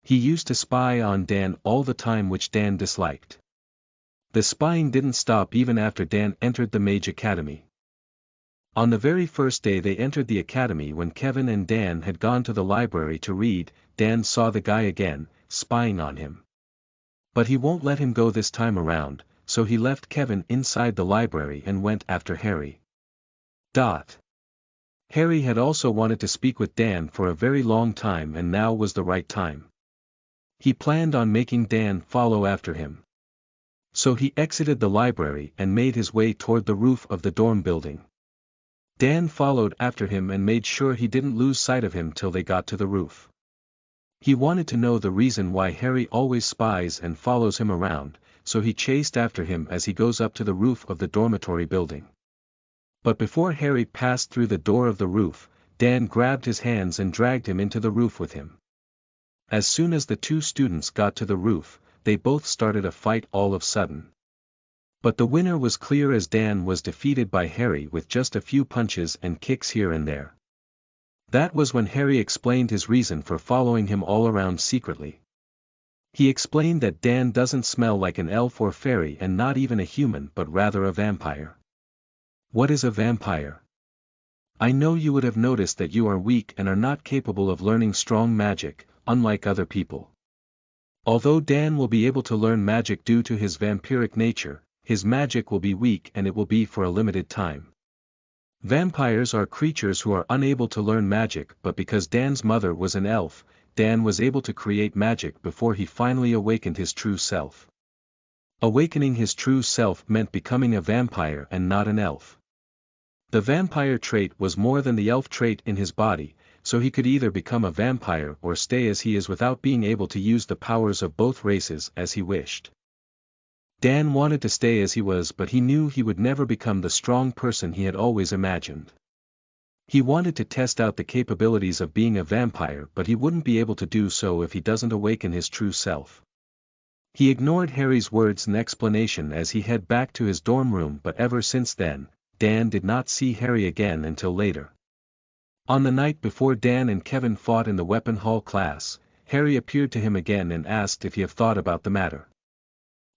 He used to spy on Dan all the time, which Dan disliked. The spying didn't stop even after Dan entered the Mage Academy. On the very first day they entered the academy, when Kevin and Dan had gone to the library to read, Dan saw the guy again, spying on him. But he won't let him go this time around, so he left Kevin inside the library and went after Harry. Harry had also wanted to speak with Dan for a very long time, and now was the right time. He planned on making Dan follow after him. So he exited the library and made his way toward the roof of the dorm building. Dan followed after him and made sure he didn't lose sight of him till they got to the roof. He wanted to know the reason why Harry always spies and follows him around, so he chased after him as he goes up to the roof of the dormitory building. But before Harry passed through the door of the roof, Dan grabbed his hands and dragged him into the roof with him. As soon as the two students got to the roof, they both started a fight all of a sudden. But the winner was clear, as Dan was defeated by Harry with just a few punches and kicks here and there. That was when Harry explained his reason for following him all around secretly. He explained that Dan doesn't smell like an elf or fairy, and not even a human, but rather a vampire. What is a vampire? I know you would have noticed that you are weak and are not capable of learning strong magic, unlike other people. Although Dan will be able to learn magic due to his vampiric nature, his magic will be weak, and it will be for a limited time. Vampires are creatures who are unable to learn magic, but because Dan's mother was an elf, Dan was able to create magic before he finally awakened his true self. Awakening his true self meant becoming a vampire and not an elf. The vampire trait was more than the elf trait in his body, so he could either become a vampire or stay as he is without being able to use the powers of both races as he wished. Dan wanted to stay as he was, but he knew he would never become the strong person he had always imagined. He wanted to test out the capabilities of being a vampire, but he wouldn't be able to do so if he doesn't awaken his true self. He ignored Harry's words and explanation as he headed back to his dorm room, but ever since then, Dan did not see Harry again until later. On the night before Dan and Kevin fought in the weapon hall class, Harry appeared to him again and asked if he had thought about the matter.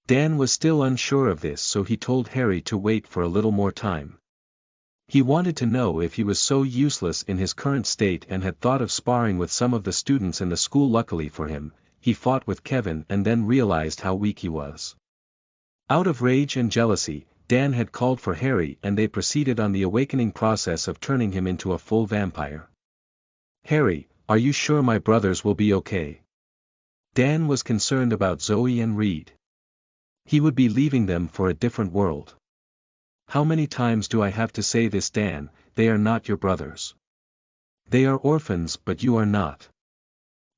Dan was still unsure of this, so he told Harry to wait for a little more time. He wanted to know if he was so useless in his current state and had thought of sparring with some of the students in the school. Luckily for him, he fought with Kevin and then realized how weak he was. Out of rage and jealousy, Dan had called for Harry and they proceeded on the awakening process of turning him into a full vampire. "Harry, are you sure my brothers will be okay?" Dan was concerned about Zoe and Reed. He would be leaving them for a different world. "How many times do I have to say this, Dan? They are not your brothers. They are orphans, but you are not.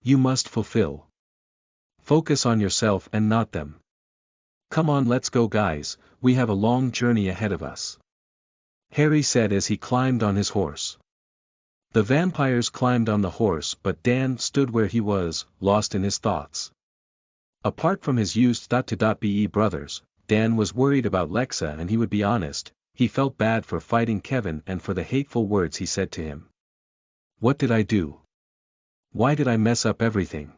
You must focus on yourself and not them. Come on, let's go guys, we have a long journey ahead of us," Harry said as he climbed on his horse. The vampires climbed on the horse, but Dan stood where he was, lost in his thoughts. Apart from his used-to-be brothers, Dan was worried about Lexa, and he would be honest, he felt bad for fighting Kevin and for the hateful words he said to him. "What did I do? Why did I mess up everything?"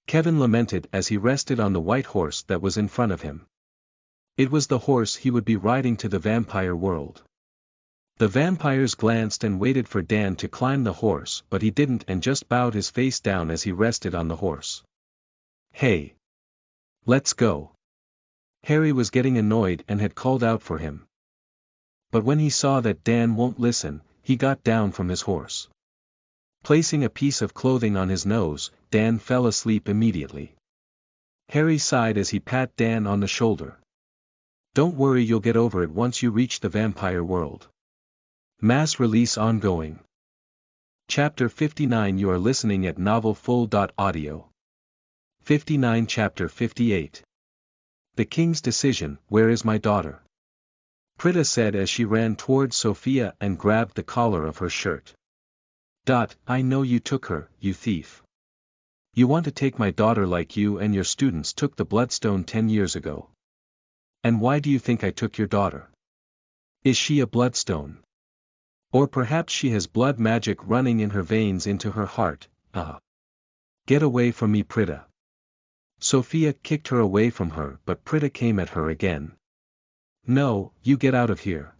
Kevin lamented as he rested on the white horse that was in front of him. It was the horse he would be riding to the vampire world. The vampires glanced and waited for Dan to climb the horse, but he didn't and just bowed his face down as he rested on the horse. "Hey! Let's go!" Harry was getting annoyed and had called out for him. But when he saw that Dan won't listen, he got down from his horse. Placing a piece of clothing on his nose, Dan fell asleep immediately. Harry sighed as he pat Dan on the shoulder. "Don't worry, you'll get over it once you reach the vampire world." Mass release ongoing. Chapter 59. You are listening at novelfull.audio. 59. Chapter 58. The King's Decision. Where is my daughter? Prita said as she ran towards Sophia and grabbed the collar of her shirt. "I know you took her, you thief. You want to take my daughter like you and your students took the Bloodstone 10 years ago. And why do you think I took your daughter? Is she a Bloodstone? Or perhaps she has blood magic running in her veins into her heart? Get away from me, Prita." Sophia kicked her away from her, but Prita came at her again. No, you get out of here.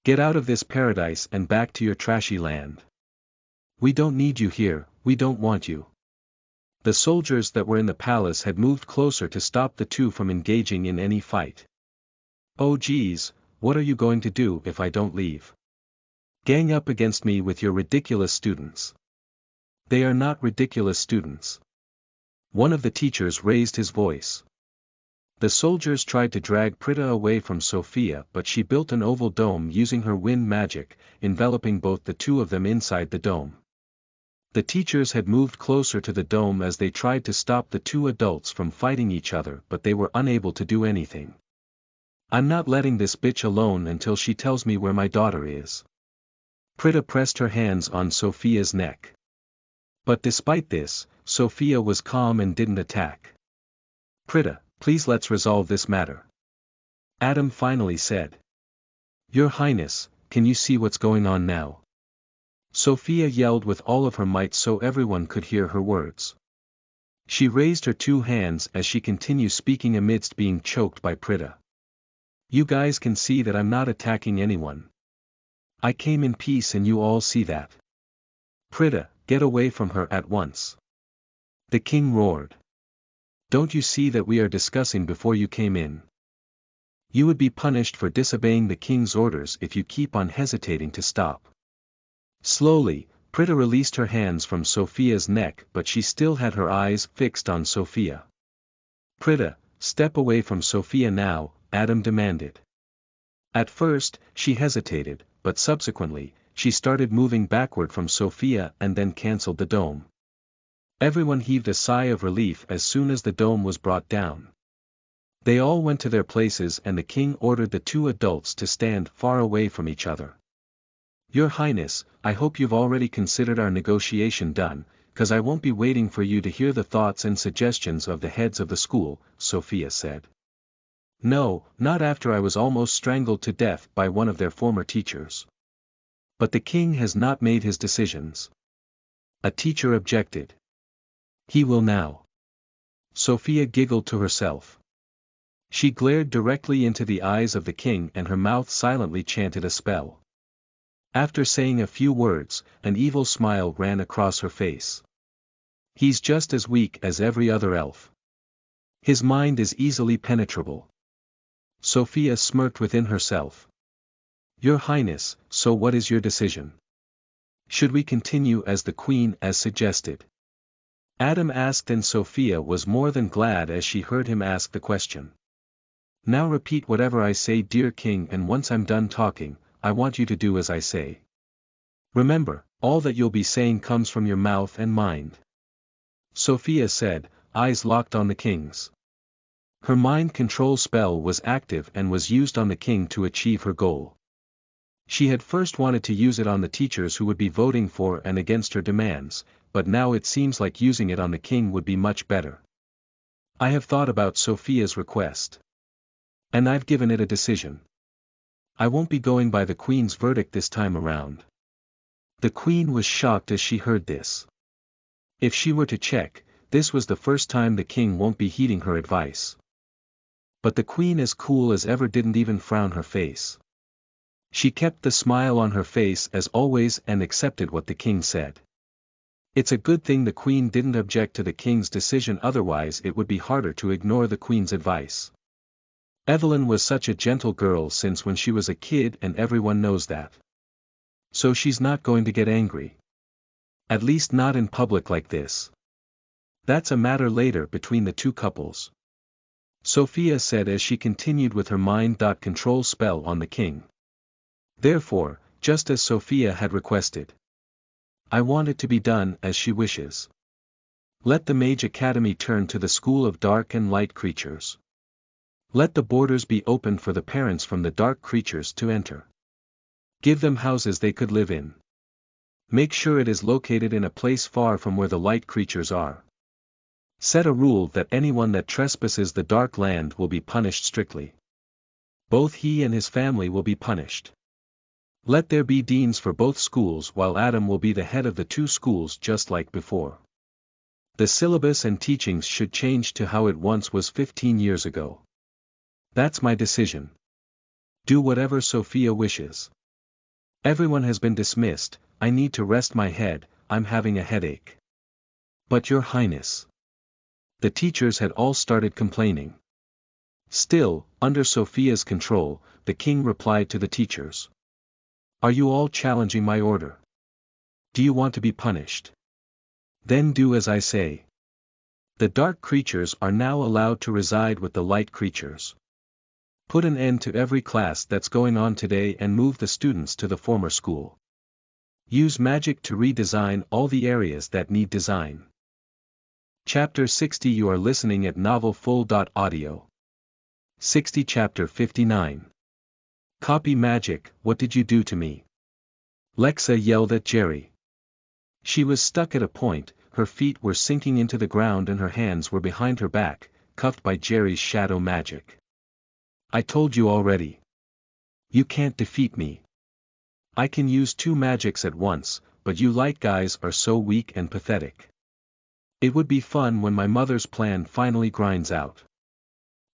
Get out of this paradise and back to your trashy land. We don't need you here, we don't want you. The soldiers that were in the palace had moved closer to stop the two from engaging in any fight. Oh geez, what are you going to do if I don't leave? Gang up against me with your ridiculous students. They are not ridiculous students. One of the teachers raised his voice. The soldiers tried to drag Prita away from Sophia, but she built an oval dome using her wind magic, enveloping both the two of them inside the dome. The teachers had moved closer to the dome as they tried to stop the two adults from fighting each other, but they were unable to do anything. I'm not letting this bitch alone until she tells me where my daughter is. Prita pressed her hands on Sophia's neck. But despite this, Sophia was calm and didn't attack. Prita, please let's resolve this matter. Adam finally said. Your Highness, can you see what's going on now? Sophia yelled with all of her might so everyone could hear her words. She raised her two hands as she continued speaking amidst being choked by Prita. You guys can see that I'm not attacking anyone. I came in peace and you all see that. Prita, get away from her at once. The king roared. Don't you see that we are discussing before you came in? You would be punished for disobeying the king's orders if you keep on hesitating to stop. Slowly, Prita released her hands from Sophia's neck, but she still had her eyes fixed on Sophia. Prita, step away from Sophia now, Adam demanded. At first, she hesitated, but subsequently, she started moving backward from Sophia and then cancelled the dome. Everyone heaved a sigh of relief as soon as the dome was brought down. They all went to their places and the king ordered the two adults to stand far away from each other. Your Highness, I hope you've already considered our negotiation done, cause I won't be waiting for you to hear the thoughts and suggestions of the heads of the school, Sophia said. No, not after I was almost strangled to death by one of their former teachers. But the king has not made his decisions. A teacher objected. He will now. Sophia giggled to herself. She glared directly into the eyes of the king and her mouth silently chanted a spell. After saying a few words, an evil smile ran across her face. He's just as weak as every other elf. His mind is easily penetrable. Sophia smirked within herself. Your Highness, so what is your decision? Should we continue as the queen as suggested? Adam asked, and Sophia was more than glad as she heard him ask the question. Now repeat whatever I say, dear king, and once I'm done talking, I want you to do as I say. Remember, all that you'll be saying comes from your mouth and mind. Sophia said, eyes locked on the king's. Her mind control spell was active and was used on the king to achieve her goal. She had first wanted to use it on the teachers who would be voting for and against her demands, but now it seems like using it on the king would be much better. I have thought about Sophia's request. And I've given it a decision. I won't be going by the queen's verdict this time around. The queen was shocked as she heard this. If she were to check, this was the first time the king won't be heeding her advice. But the queen, as cool as ever, didn't even frown her face. She kept the smile on her face as always and accepted what the king said. It's a good thing the queen didn't object to the king's decision, otherwise it would be harder to ignore the queen's advice. Evelyn was such a gentle girl since when she was a kid, and everyone knows that. So she's not going to get angry. At least not in public like this. That's a matter later between the two couples. Sophia said as she continued with her mind control spell on the king. Therefore, just as Sophia had requested. I want it to be done as she wishes. Let the Mage Academy turn to the School of Dark and Light Creatures. Let the borders be opened for the parents from the dark creatures to enter. Give them houses they could live in. Make sure it is located in a place far from where the light creatures are. Set a rule that anyone that trespasses the dark land will be punished strictly. Both he and his family will be punished. Let there be deans for both schools, while Adam will be the head of the two schools just like before. The syllabus and teachings should change to how it once was 15 years ago. That's my decision. Do whatever Sophia wishes. Everyone has been dismissed, I need to rest my head, I'm having a headache. But Your Highness. The teachers had all started complaining. Still, under Sophia's control, the king replied to the teachers. Are you all challenging my order? Do you want to be punished? Then do as I say. The dark creatures are now allowed to reside with the light creatures. Put an end to every class that's going on today and move the students to the former school. Use magic to redesign all the areas that need design. Chapter 60. You are listening at novelfull.audio. 60. Chapter 59. Copy magic, what did you do to me? Lexa yelled at Jerry. She was stuck at a point, her feet were sinking into the ground and her hands were behind her back, cuffed by Jerry's shadow magic. I told you already. You can't defeat me. I can use 2 magics at once, but you light guys are so weak and pathetic. It would be fun when my mother's plan finally grinds out.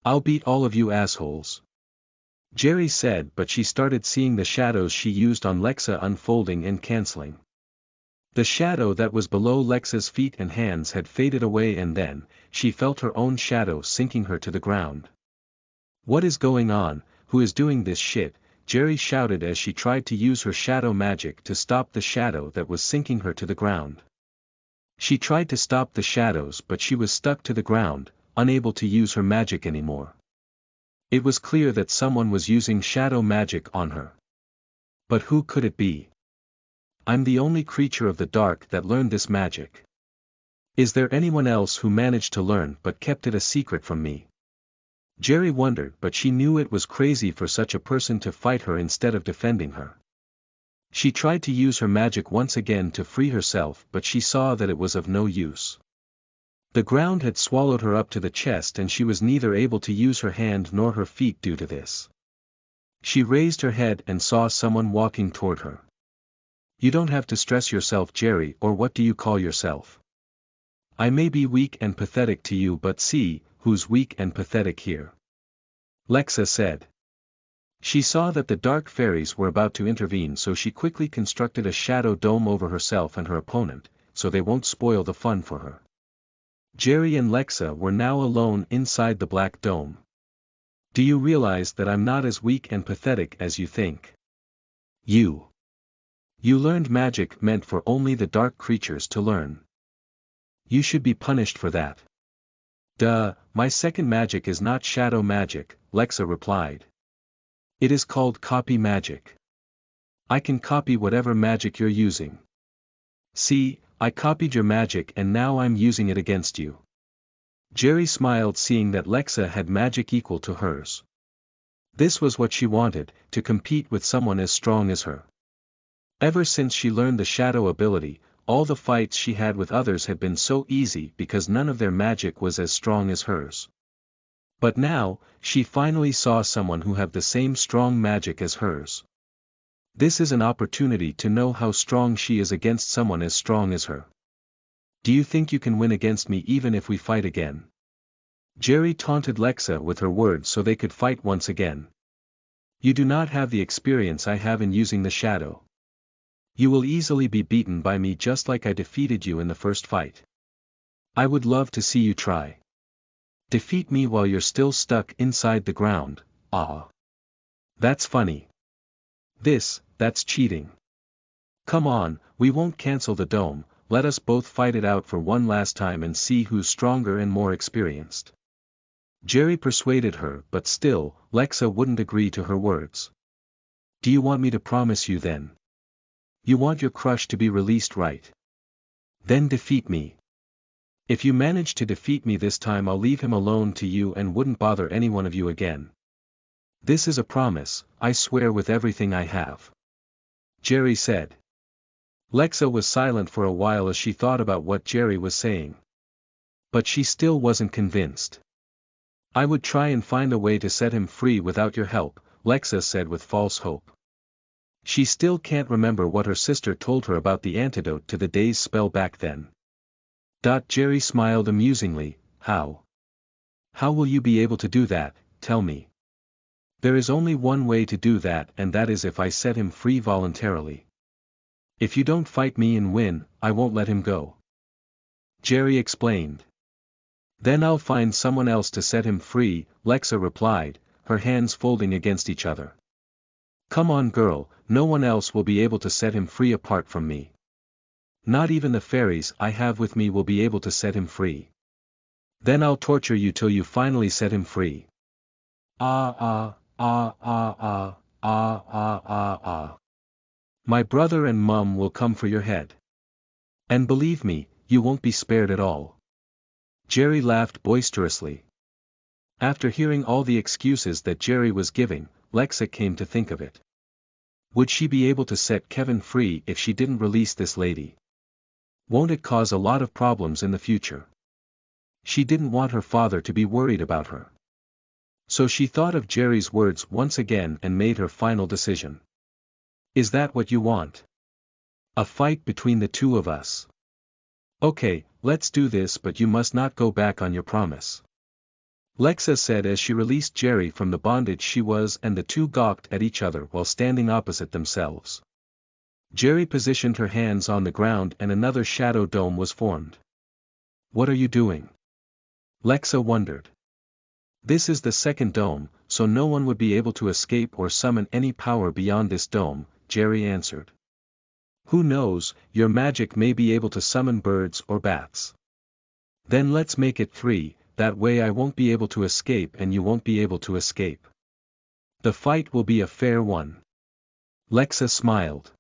I'll beat all of you assholes. Jerry said, but she started seeing the shadows she used on Lexa unfolding and canceling. The shadow that was below Lexa's feet and hands had faded away and then, she felt her own shadow sinking her to the ground. What is going on, who is doing this shit? Jerry shouted as she tried to use her shadow magic to stop the shadow that was sinking her to the ground. She tried to stop the shadows but she was stuck to the ground, unable to use her magic anymore. It was clear that someone was using shadow magic on her. But who could it be? I'm the only creature of the dark that learned this magic. Is there anyone else who managed to learn but kept it a secret from me? Jerry wondered, but she knew it was crazy for such a person to fight her instead of defending her. She tried to use her magic once again to free herself, but she saw that it was of no use. The ground had swallowed her up to the chest and she was neither able to use her hand nor her feet due to this. She raised her head and saw someone walking toward her. You don't have to stress yourself, Jerry, or what do you call yourself? I may be weak and pathetic to you, but see, who's weak and pathetic here? Lexa said. She saw that the dark fairies were about to intervene, so she quickly constructed a shadow dome over herself and her opponent, so they won't spoil the fun for her. Jerry and Lexa were now alone inside the black dome. Do you realize that I'm not as weak and pathetic as you think? You learned magic meant for only the dark creatures to learn. You should be punished for that. Duh, my second magic is not shadow magic, Lexa replied. It is called copy magic. I can copy whatever magic you're using. See, I copied your magic and now I'm using it against you. Jerry smiled, seeing that Lexa had magic equal to hers. This was what she wanted, to compete with someone as strong as her. Ever since she learned the shadow ability, all the fights she had with others had been so easy because none of their magic was as strong as hers. But now, she finally saw someone who had the same strong magic as hers. This is an opportunity to know how strong she is against someone as strong as her. Do you think you can win against me even if we fight again? Jerry taunted Lexa with her words so they could fight once again. You do not have the experience I have in using the shadow. You will easily be beaten by me just like I defeated you in the first fight. I would love to see you try. Defeat me while you're still stuck inside the ground. Ah. That's funny. That's cheating. Come on, we won't cancel the dome, let us both fight it out for one last time and see who's stronger and more experienced. Jerry persuaded her, but still, Lexa wouldn't agree to her words. Do you want me to promise you then? You want your crush to be released, right? Then defeat me. If you manage to defeat me this time, I'll leave him alone to you and wouldn't bother any one of you again. This is a promise, I swear with everything I have. Jerry said. Lexa was silent for a while as she thought about what Jerry was saying. But she still wasn't convinced. I would try and find a way to set him free without your help, Lexa said with false hope. She still can't remember what her sister told her about the antidote to the day's spell back then. Jerry smiled amusingly. How? How will you be able to do that, tell me? There is only one way to do that, and that is if I set him free voluntarily. If you don't fight me and win, I won't let him go. Jerry explained. Then I'll find someone else to set him free, Lexa replied, her hands folding against each other. Come on girl, no one else will be able to set him free apart from me. Not even the fairies I have with me will be able to set him free. Then I'll torture you till you finally set him free. Ah ah, ah ah ah, ah ah ah ah. My brother and mum will come for your head. And believe me, you won't be spared at all. Jerry laughed boisterously. After hearing all the excuses that Jerry was giving, Lexa came to think of it. Would she be able to set Kevin free if she didn't release this lady? Won't it cause a lot of problems in the future? She didn't want her father to be worried about her. So she thought of Jerry's words once again and made her final decision. Is that what you want? A fight between the two of us? Okay, let's do this, but you must not go back on your promise. Lexa said as she released Jerry from the bondage she was, and the two gawked at each other while standing opposite themselves. Jerry positioned her hands on the ground and another shadow dome was formed. What are you doing? Lexa wondered. This is the second dome, so no one would be able to escape or summon any power beyond this dome, Jerry answered. Who knows, your magic may be able to summon birds or bats. Then let's make it 3, that way I won't be able to escape and you won't be able to escape. The fight will be a fair one. Lexa smiled.